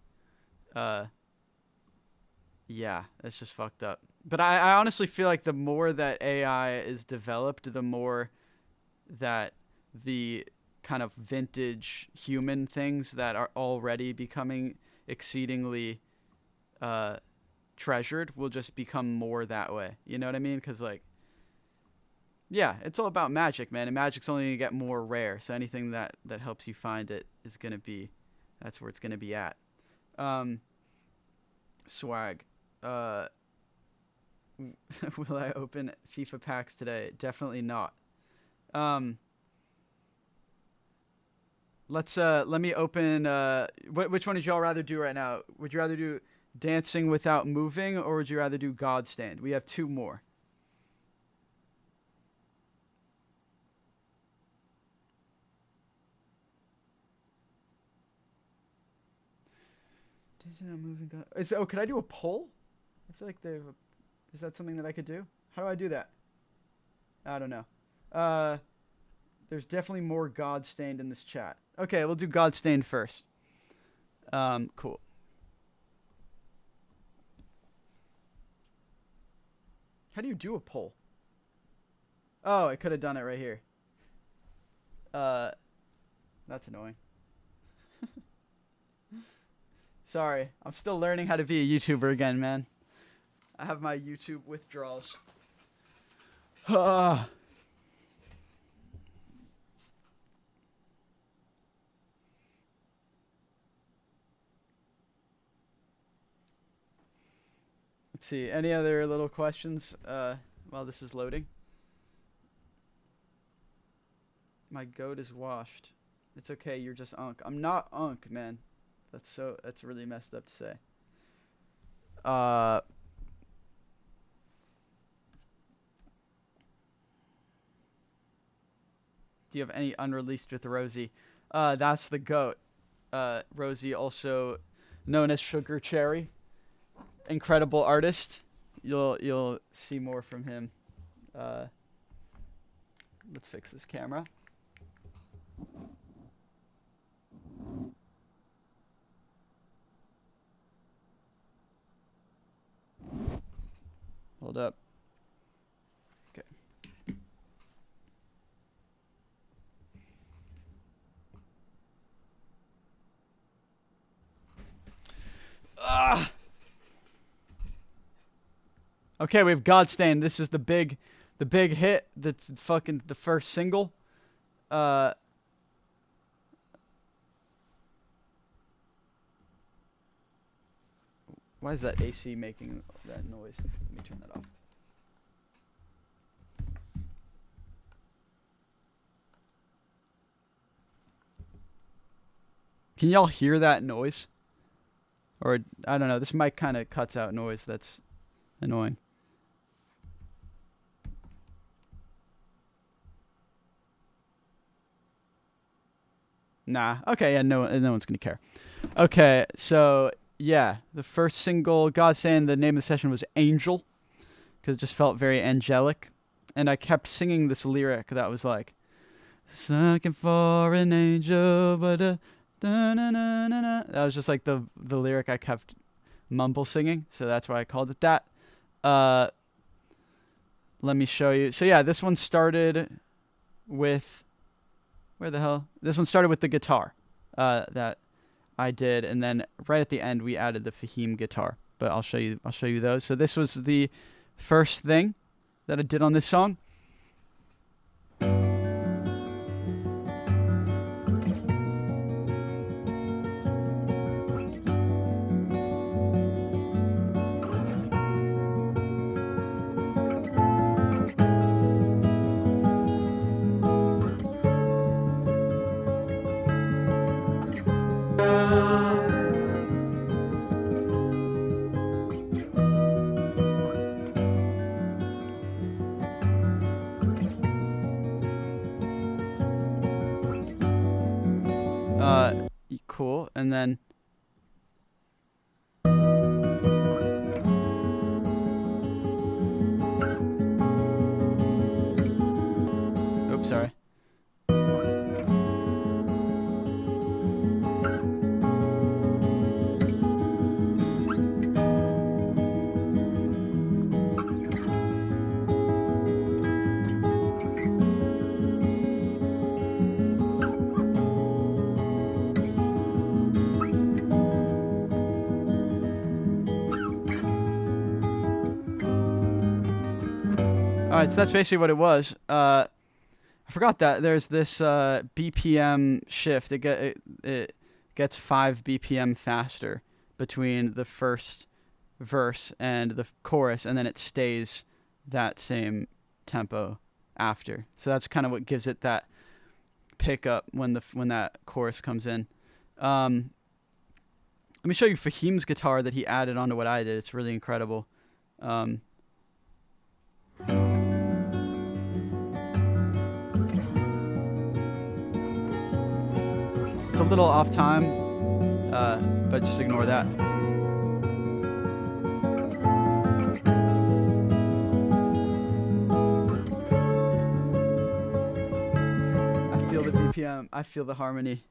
yeah, it's just fucked up. But I honestly feel like the more that AI is developed, the more that the kind of vintage human things that are already becoming exceedingly treasured will just become more that way. You know what I mean? Because, like, yeah, it's all about magic, man. And magic's only going to get more rare. So anything that helps you find it is going to be, that's where it's going to be at. Swag. Will I open FIFA packs today? Definitely not. Let me open, which one would y'all rather do right now? Would you rather do Dancing Without Moving, or would you rather do Godstained? We have 2 more. Dancing Without Moving, could I do a poll? I feel like is that something that I could do? How do I do that? I don't know. There's definitely more Godstained in this chat. Okay, we'll do Godstained first. Cool. How do you do a poll? Oh, I could have done it right here. That's annoying. Sorry, I'm still learning how to be a YouTuber again, man. I have my YouTube withdrawals. Let's see. Any other little questions while this is loading? My goat is washed. It's okay. You're just Unk. I'm not Unk, man. That's really messed up to say. Do you have any unreleased with Rosie? That's the goat. Rosie, also known as Sugar Cherry. Incredible artist. You'll see more from him. Let's fix this camera. Hold up. Okay. Okay, we have Godstained. This is the big hit, the first single. Why is that AC making that noise? Let me turn that off. Can y'all hear that noise? Or, I don't know, this mic kind of cuts out noise that's annoying. Nah. Okay, yeah, no one's gonna care. Okay, so yeah, the first single, Godstained, the name of the session was Angel, because it just felt very angelic. And I kept singing this lyric that was like, looking for an angel, but that was just like the lyric I kept mumble singing, so that's why I called it that. Let me show you. So yeah, this one started with, where the hell? This one started with the guitar that I did, and then right at the end we added the Fahim guitar. But I'll show you those. So this was the first thing that I did on this song. Cool, and then oops, sorry. right, so that's basically what it was. I forgot that there's this BPM shift. It gets 5 BPM faster between the first verse and the chorus, and then it stays that same tempo after. So that's kind of what gives it that pickup when that chorus comes in. Let me show you Fahim's guitar that he added onto what I did. It's really incredible. It's a little off time, but just ignore that. I feel the BPM. I feel the harmony.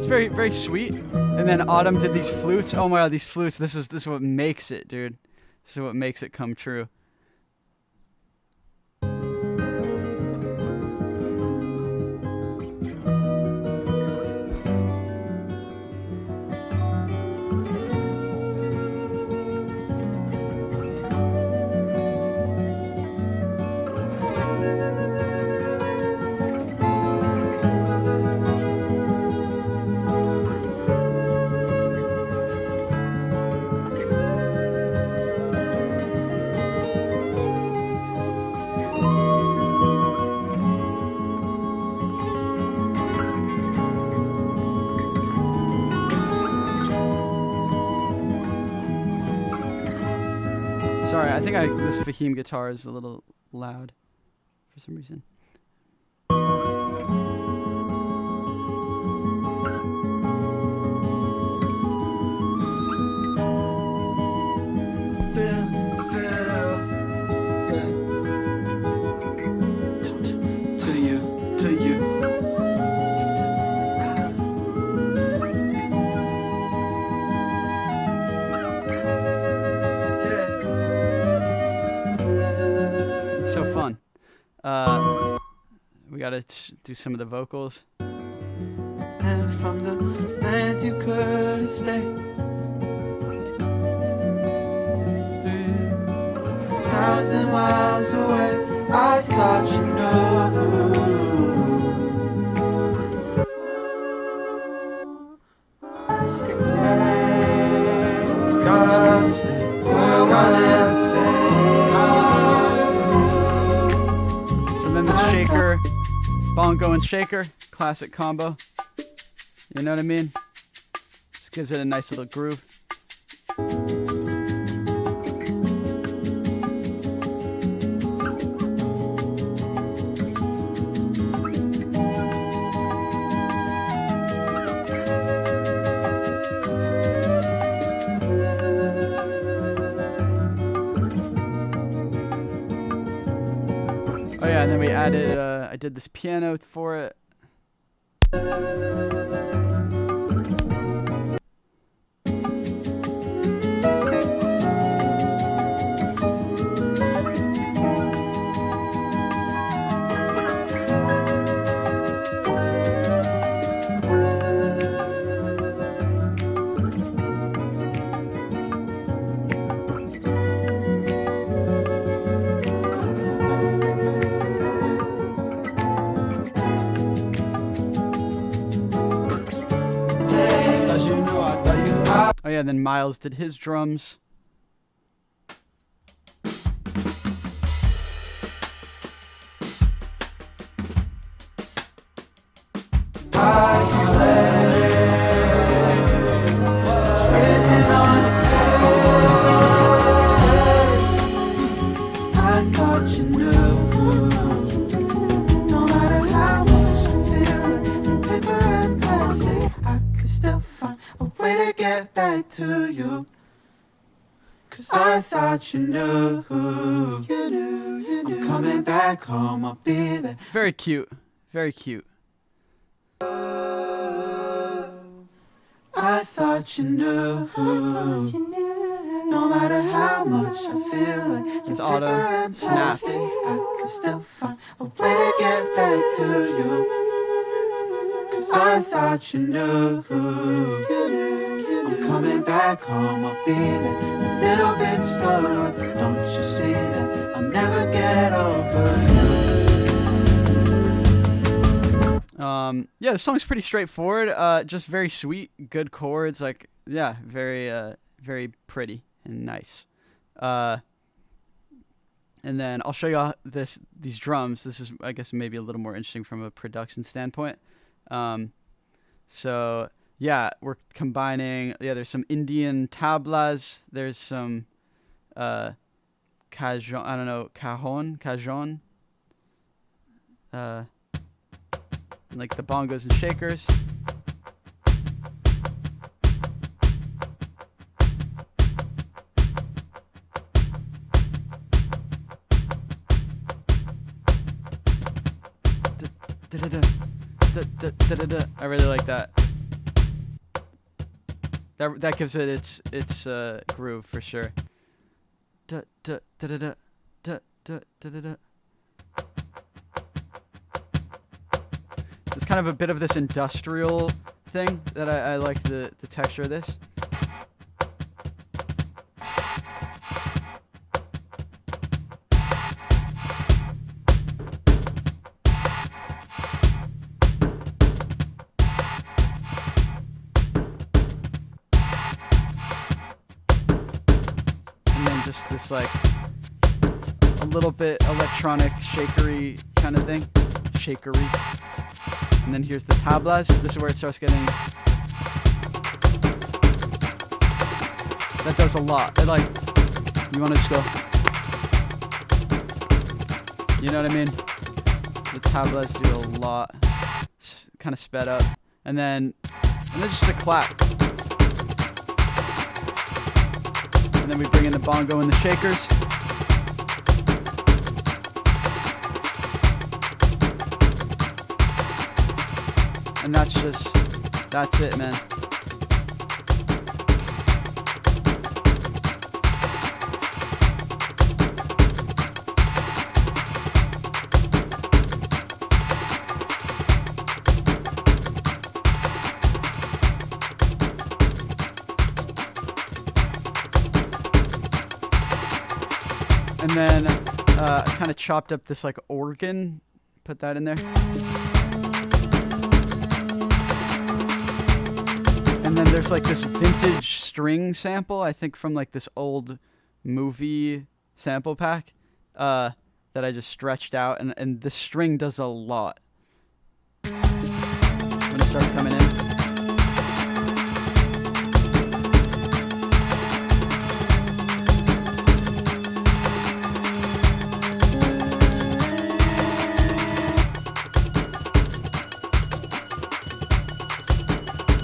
Very, very sweet. And then Autumn did these flutes. Oh my god, these flutes. This is what makes it, dude. This is what makes it come true. Sorry, I think this Fahim guitar is a little loud for some reason. We gotta do some of the vocals. And from the land you couldn't stay. 1,000 miles away, I thought you knew. Godstained, we're one and the same. So then the shaker, bongo and shaker, classic combo. You know what I mean? Just gives it a nice little groove. Oh yeah, and then we added, I did this piano for it. Oh yeah, and then Miles did his drums. To you, 'cause I thought you knew, you knew. I'm coming back home, I'll be there. Very cute, very cute. I thought you knew. No matter how much I feel like It's auto snapped. I can still find a way to get back to you. Cause I thought you knew. I'm coming back home, I'll be there a little bit slower. But don't you see that I'll never get over you? Yeah, the song's pretty straightforward. Just very sweet, good chords. Like, yeah, very pretty and nice. And then I'll show you these drums. This is, I guess, maybe a little more interesting from a production standpoint. So yeah, we're combining. Yeah, there's some Indian tablas. There's some cajon. I don't know, cajon. Like the bongos and shakers. I really like that. That gives it its groove for sure. It's kind of a bit of this industrial thing that I like the texture of this. And then just this like a little bit electronic shakery kind of thing. Shakery. And then here's the tablas. This is where it starts getting... That does a lot. It like... You want to just go... You know what I mean? The tablas do a lot. Kind of sped up. And then just a clap. And then we bring in the bongo and the shakers. And that's it, man. And then I kind of chopped up this like organ, put that in there. And then there's like this vintage string sample, I think from like this old movie sample pack that I just stretched out. And this string does a lot when it starts coming in.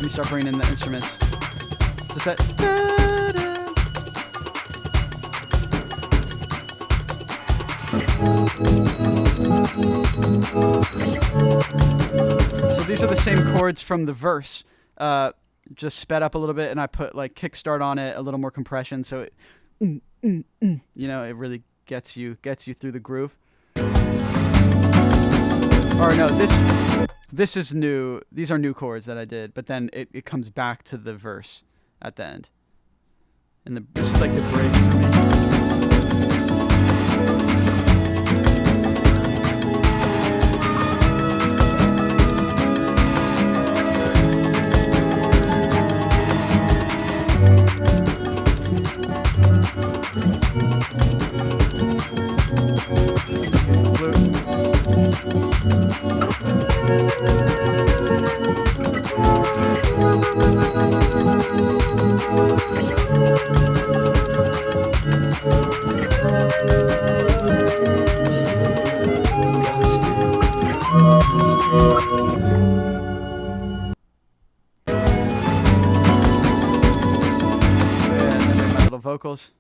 Start bringing in the instruments. Just that. So these are the same chords from the verse, just sped up a little bit, and I put like kickstart on it, a little more compression, so it, you know, it really gets you through the groove. Or no, this is new. These are new chords that I did, but then it comes back to the verse at the end. And this is like the bridge for me. Here's the flute. And then my little vocals.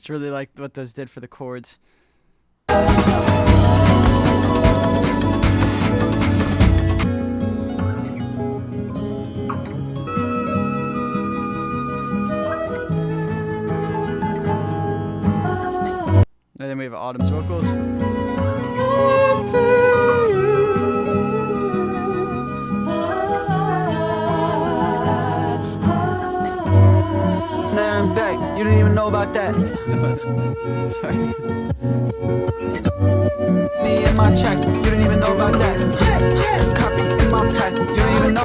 It's really like what those did for the chords. And then we have Autumn's vocals. There and back, you didn't even know about that. Sorry. Me and my tracks, you didn't even know about that. Copy in my pack, you didn't even know.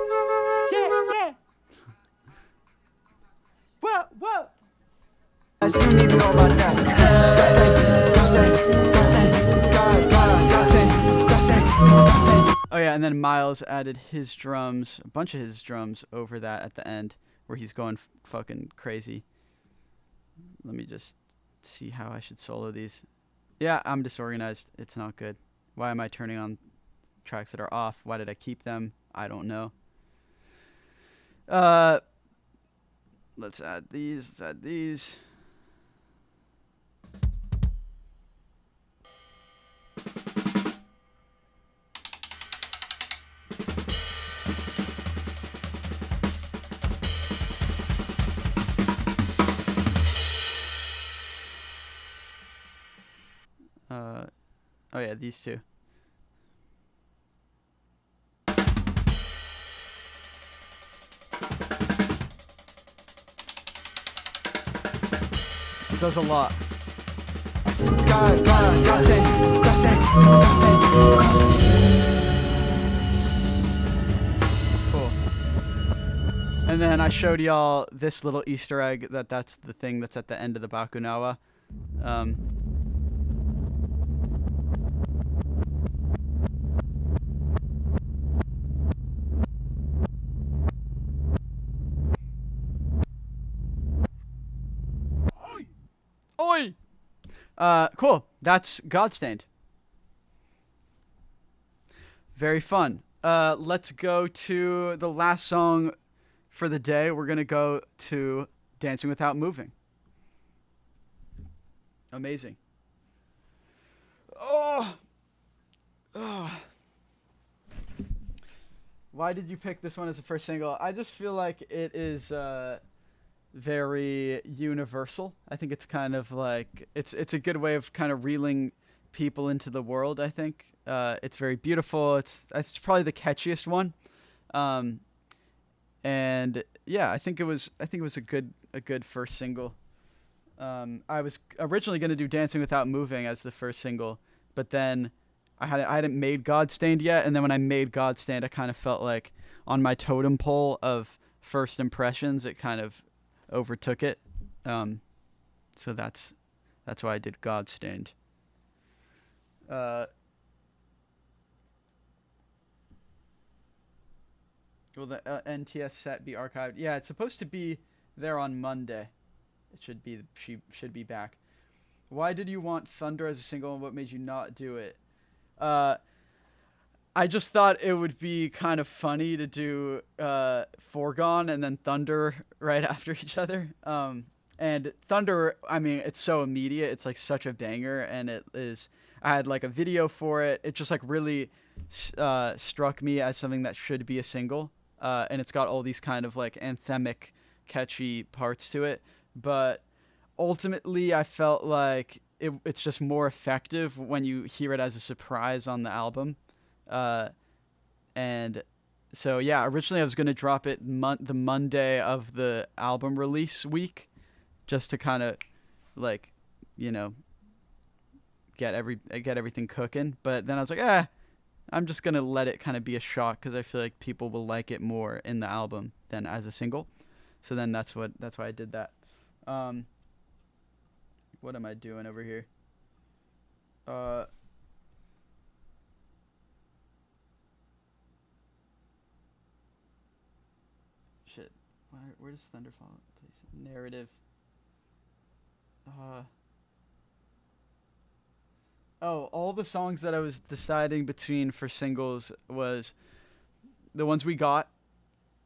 Yeah. Whoa. You didn't even know about that. Oh yeah, and then Miles added his drums, a bunch of his drums over that at the end, where he's going fucking crazy. Let me just see how I should solo these. Yeah, I'm disorganized. It's not good. Why am I turning on tracks that are off? Why did I keep them? I don't know. Let's add these. Oh yeah, these two. It does a lot. Cool. And then I showed y'all this little Easter egg that's the thing that's at the end of the Bakunawa. Oi! Cool. That's Godstained. Very fun. Let's go to the last song for the day. We're going to go to Dancing Without Moving. Amazing. Oh! Why did you pick this one as the first single? I just feel like it is very universal. I think it's kind of like it's a good way of kind of reeling people into the world. I think it's very beautiful. It's probably the catchiest one, and yeah, I think it was a good first single. I was originally going to do Dancing Without Moving as the first single, but then I hadn't made Godstained yet, and then when I made Godstained, I kind of felt like on my totem pole of first impressions, it kind of overtook it. So that's why I did Godstained. Will the NTS set be archived? Yeah, it's supposed to be there on Monday. She should be back. Why did you want Thunder as a single, and what made you not do it? I just thought it would be kind of funny to do Foregone and then Thunder right after each other. And Thunder, I mean, it's so immediate. It's like such a banger, and it is. I had like a video for it. It just like really struck me as something that should be a single. And it's got all these kind of like anthemic, catchy parts to it. But ultimately, I felt like it's just more effective when you hear it as a surprise on the album. And so, yeah, originally I was going to drop it the Monday of the album release week, just to kind of like, you know, get everything cooking. But then I was like, I'm just going to let it kind of be a shock, because I feel like people will like it more in the album than as a single. So then that's why I did that. What am I doing over here? Shit. Where does Thunderfall place narrative? All the songs that I was deciding between for singles was the ones we got.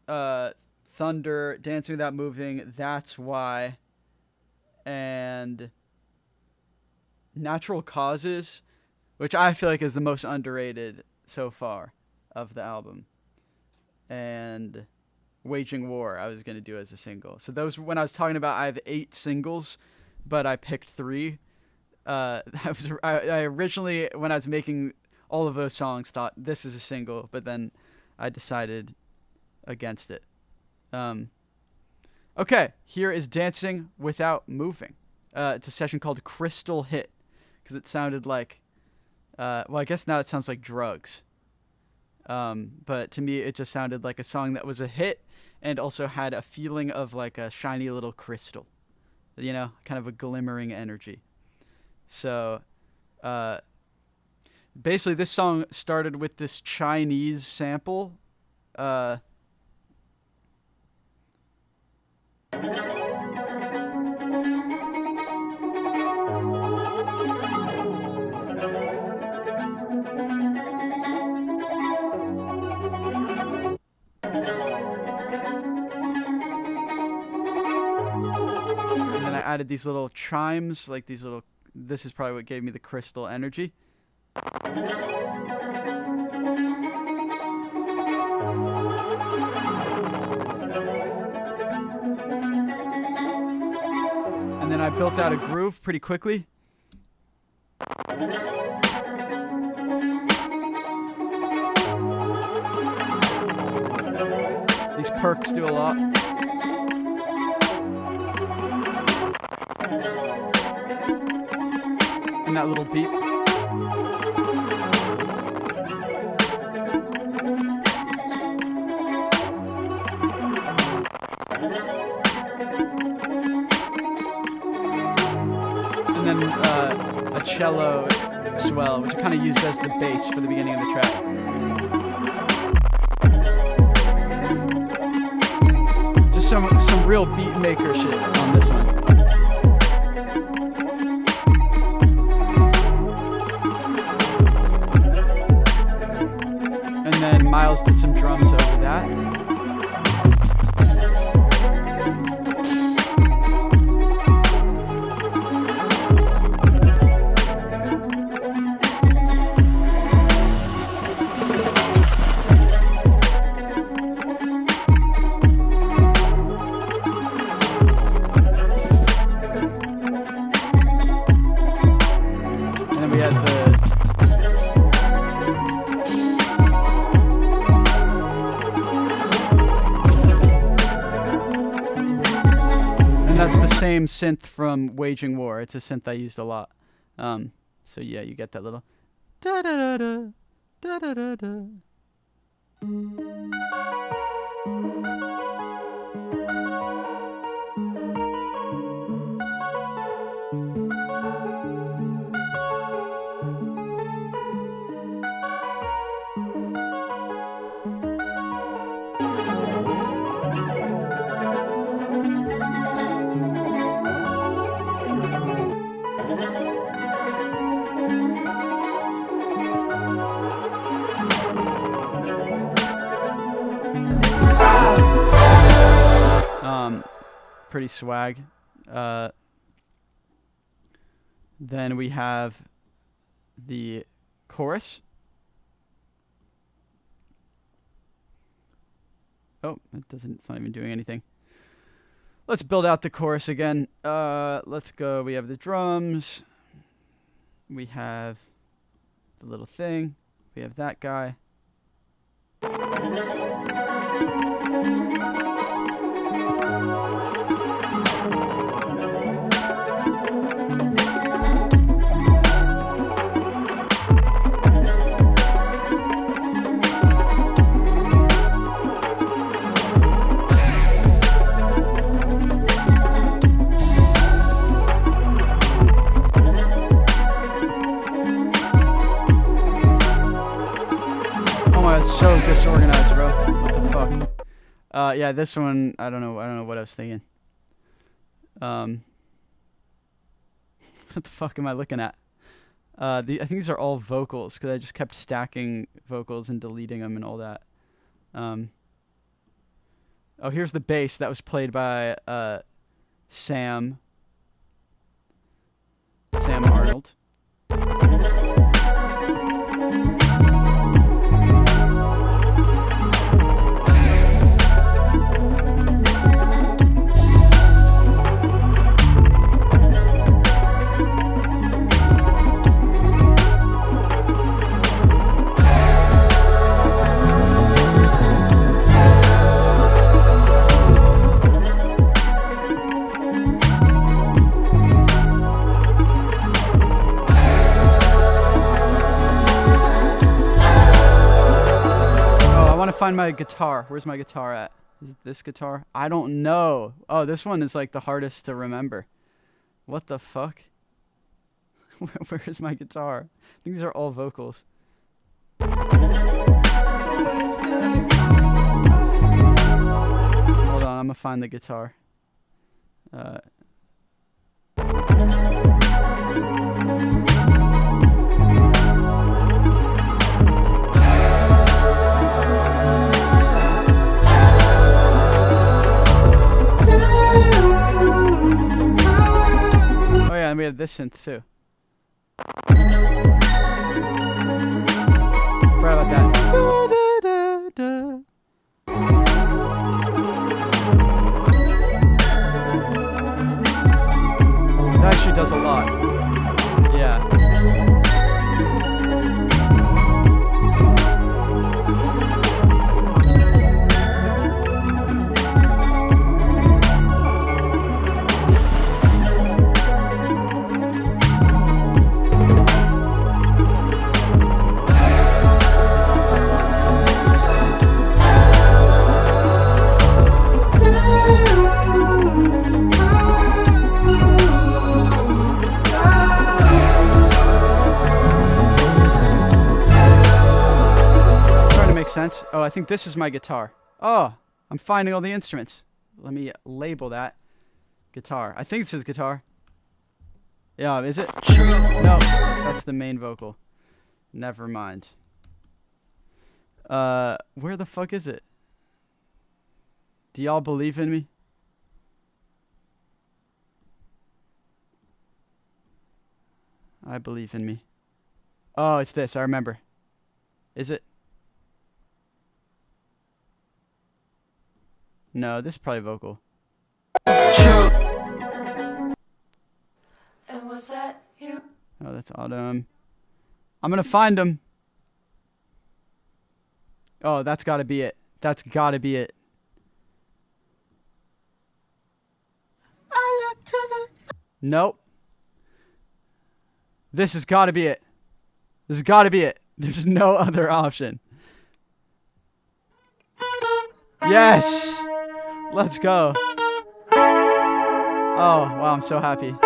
Thunder, Dancing Without Moving, That's Why, and Natural Causes, which I feel like is the most underrated so far of the album, and Waging War I was going to do as a single. So those, when I was talking about I have 8 singles, but I picked 3. I originally, when I was making all of those songs, thought this is a single, but then I decided against it. Okay, here is Dancing Without Moving. It's a session called Crystal Hit, because it sounded like, well, I guess now it sounds like drugs. But to me, it just sounded like a song that was a hit and also had a feeling of like a shiny little crystal, you know, kind of a glimmering energy. So, basically this song started with this Chinese sample. Added these little chimes, like these little, this is probably what gave me the crystal energy. And then I built out a groove pretty quickly. These perks do a lot. And that little beat. And then a cello swell, which I kind of used as the bass for the beginning of the track. Just some real beat maker shit on this one. And then Miles did some drums over that. Same synth from Waging War. It's a synth I used a lot. So yeah, you get that little da da da da da da da da. Pretty swag. Then we have the chorus. Oh, it's not even doing anything. Let's build out the chorus again. Let's go. We have the drums. We have the little thing. We have that guy. So disorganized, bro. What the fuck? Yeah, this one, I don't know what I was thinking. What the fuck am I looking at? I think these are all vocals, because I just kept stacking vocals and deleting them and all that. Oh, here's the bass that was played by Sam Arnold. find my guitar. Where's my guitar at? Is it this guitar? I don't know. Oh, this one is like the hardest to remember. What the fuck? Where is my guitar? I think these are all vocals. Hold on, I'm gonna find the guitar. Oh yeah, and we had this synth too. Forgot about that. That actually does a lot. Yeah. Sense. Oh, I think this is my guitar. Oh, I'm finding all the instruments. Let me label that. Guitar. I think this is guitar. Yeah, is it? No, that's the main vocal. Never mind. Where the fuck is it? Do y'all believe in me? I believe in me. Oh, it's this. I remember. Is it? No, this is probably vocal. And was that you? Oh, that's Autumn. I'm gonna find him. Oh, that's gotta be it. That's gotta be it. I look to the... Nope. This has gotta be it. This has gotta be it. There's no other option. Yes! Let's go. Oh, wow, I'm so happy.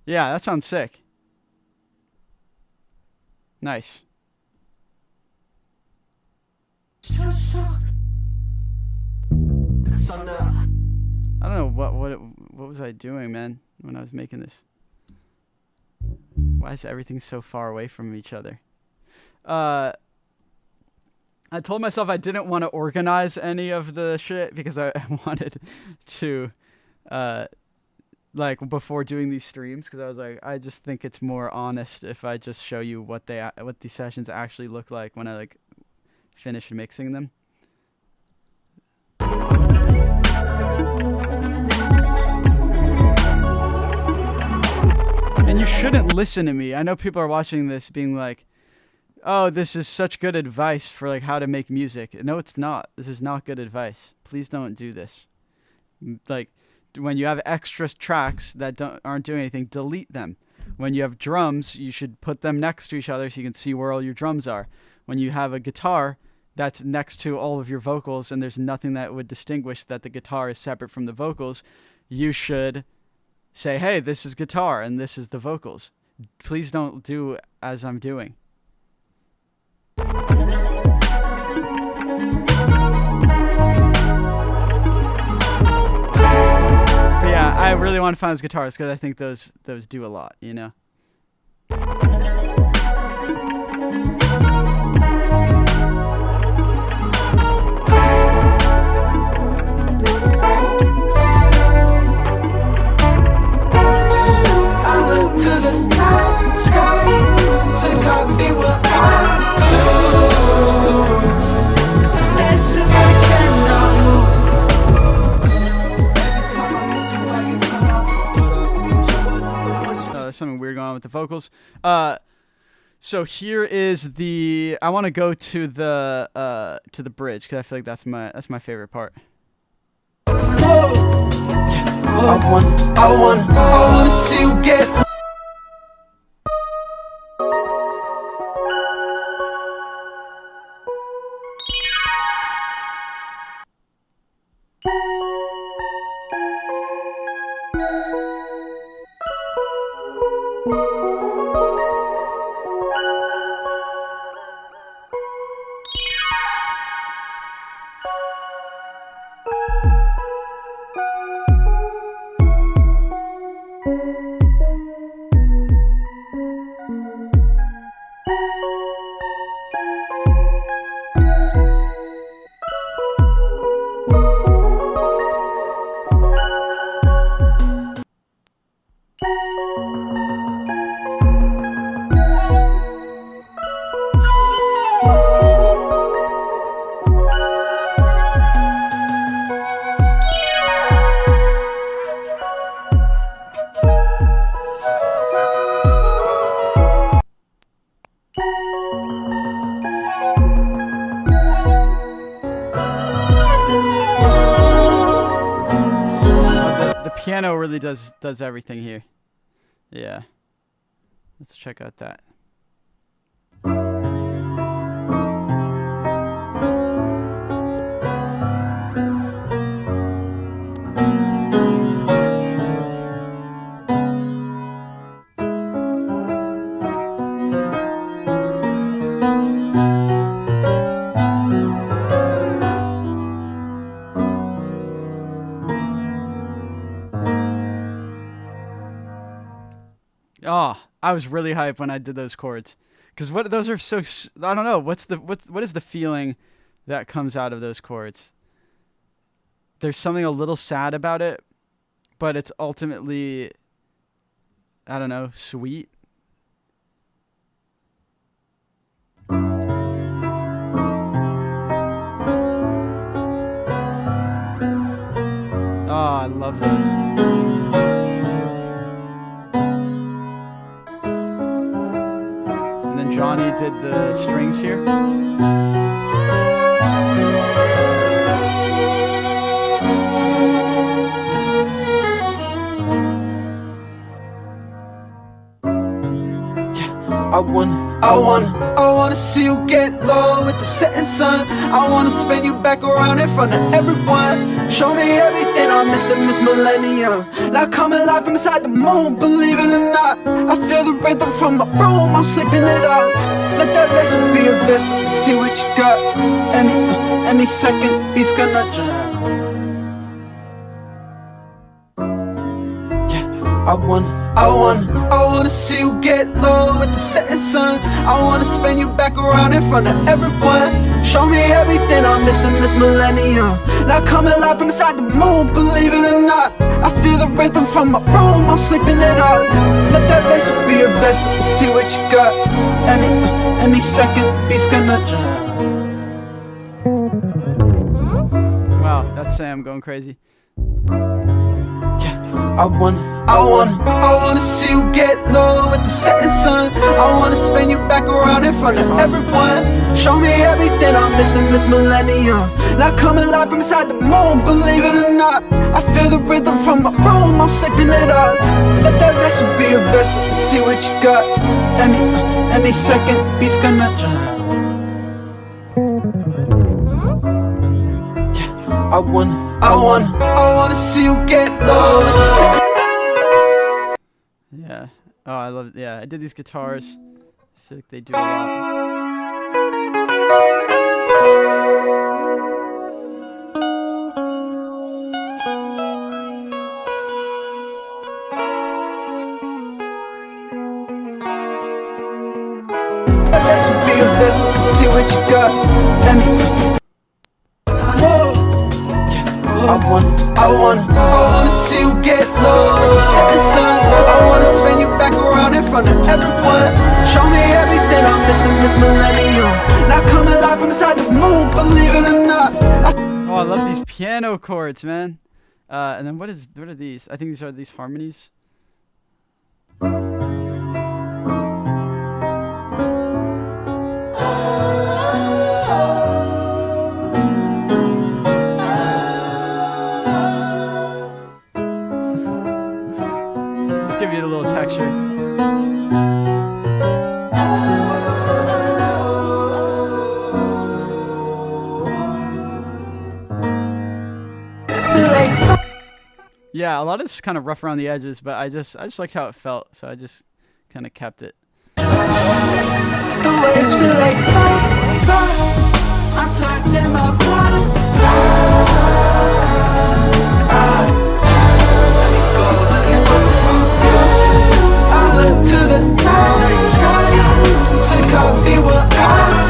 Yeah, that sounds sick. Nice. I don't know what was I doing, man, when I was making this. Why is everything so far away from each other? I told myself I didn't want to organize any of the shit because I wanted to like before doing these streams, because I was like, I just think it's more honest if I just show you what these sessions actually look like when I like finish mixing them. And you shouldn't listen to me. I know people are watching this being like, oh, this is such good advice for like how to make music. No, it's not. This is not good advice. Please don't do this. Like, when you have extra tracks that aren't doing anything, delete them. When you have drums, you should put them next to each other so you can see where all your drums are. When you have a guitar that's next to all of your vocals and there's nothing that would distinguish that the guitar is separate from the vocals, you should say, hey, this is guitar and this is the vocals. Please don't do as I'm doing. Yeah, I really want to find those guitars because I think those do a lot, you know? To the sky to copy what I do. It's if I cannot move. Every time I miss you, I get cut off. There's something weird going on with the vocals. So here is the. I want to go to the bridge because I feel like that's my favorite part. I wanna see you get. The piano really does everything here. Yeah. Let's check out that. Oh, I was really hyped when I did those chords, because those are so. I don't know what is the feeling that comes out of those chords. There's something a little sad about it, but it's ultimately, I don't know, sweet. Oh, I love those. Johnny did the strings here. I wanna see you get low with the setting sun. I wanna spin you back around in front of everyone. Show me everything I missed in this millennium. Now come alive from inside the moon, believe it or not. I feel the rhythm from my room, I'm sleeping it up. Let that vessel be a vessel, see what you got. Any second, he's gonna jump. I wanna see you get low with the setting sun. I wanna spin you back around in front of everyone. Show me everything I missed in this millennium. Now come alive from inside the moon, believe it or not. I feel the rhythm from my room, I'm sleeping it up. Let that vessel be a vessel, see what you got. Any second, he's gonna jump. Wow, that's Sam going crazy. I wanna see you get low with the setting sun. I wanna spin you back around in front of everyone. Show me everything I missed in this millennium. Now come alive from inside the moon, believe it or not. I feel the rhythm from my room, I'm sleeping it up. Let that vessel be a vessel, see what you got. Any second, he's gonna jump. I wanna see you get low. Yeah. Oh, I love it. Yeah, I did these guitars. I feel like they do a lot. See what you got. I wanna see you get low with the setting sun. I wanna spin you back around in front of everyone. Show me everything I missed in this millennium. Now come alive from inside the moon, believe it or not. Oh, I love these piano chords, man. And then what are these? I think these are these harmonies. Yeah, a lot of it's kind of rough around the edges, but I just liked how it felt, so I just kind of kept it. The waves feel like I'm talking about I look to the night sky to copy what I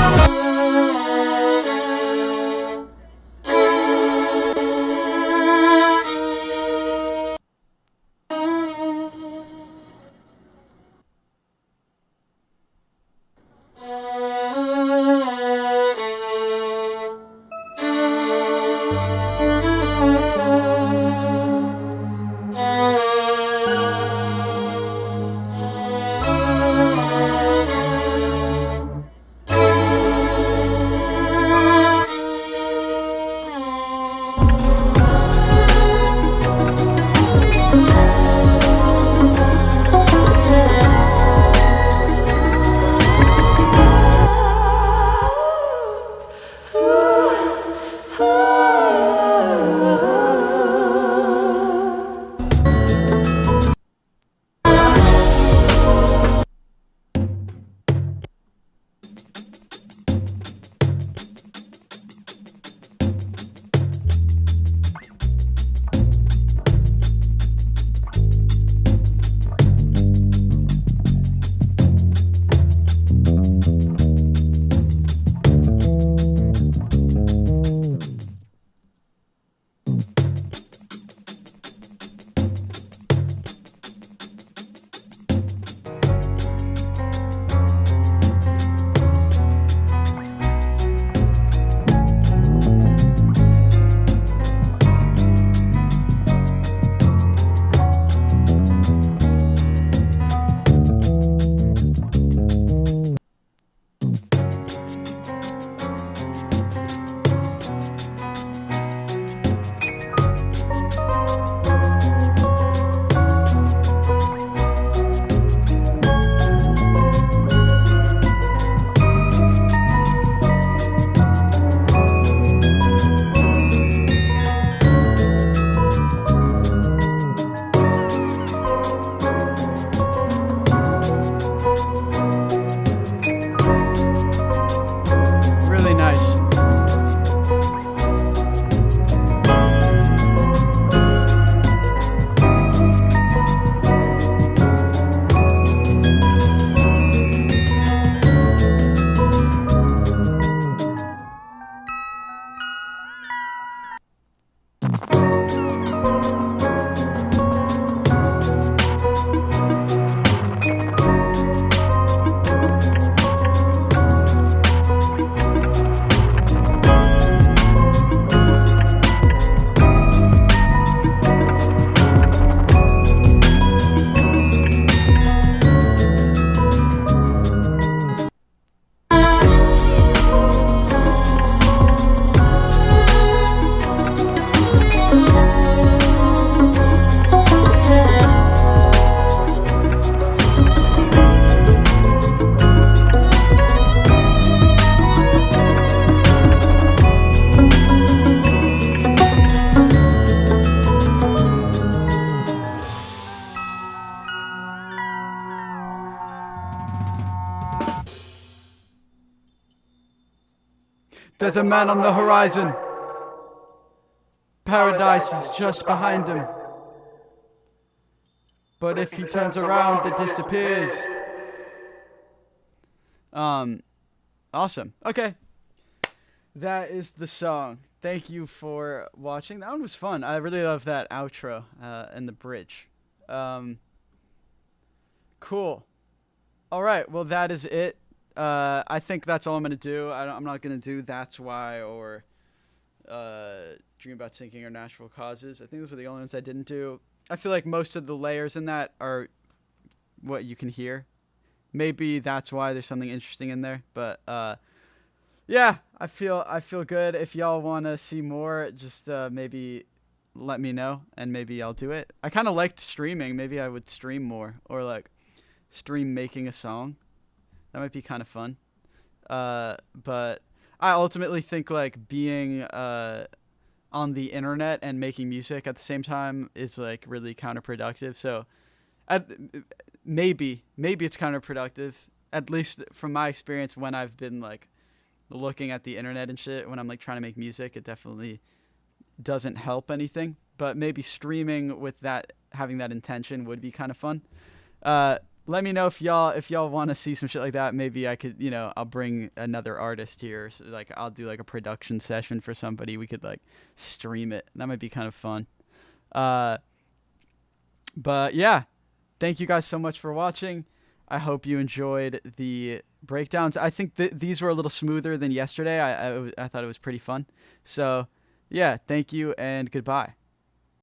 Really nice. There's a man on the horizon. Paradise is just behind him. But if he turns around, it disappears. Awesome. Okay. That is the song. Thank you for watching. That one was fun. I really love that outro and the bridge. Cool. All right. Well, that is it. I think that's all I'm going to do. I'm not going to do That's Why or Dream About Sinking or Natural Causes. I think those are the only ones I didn't do. I feel like most of the layers in that are what you can hear. Maybe That's Why there's something interesting in there. But yeah, I feel good. If y'all want to see more, just maybe let me know and maybe I'll do it. I kind of liked streaming. Maybe I would stream more or like stream making a song. That might be kind of fun. But I ultimately think like being on the internet and making music at the same time is like really counterproductive. So maybe it's counterproductive, at least from my experience when I've been like looking at the internet and shit when I'm like trying to make music. It definitely doesn't help anything, but maybe streaming with that, having that intention would be kind of fun. Let me know if y'all want to see some shit like that. Maybe I could, I'll bring another artist here. So, like, I'll do like a production session for somebody. We could like stream it. That might be kind of fun. But yeah, thank you guys so much for watching. I hope you enjoyed the breakdowns. I think these were a little smoother than yesterday. I thought it was pretty fun. So yeah, thank you and goodbye.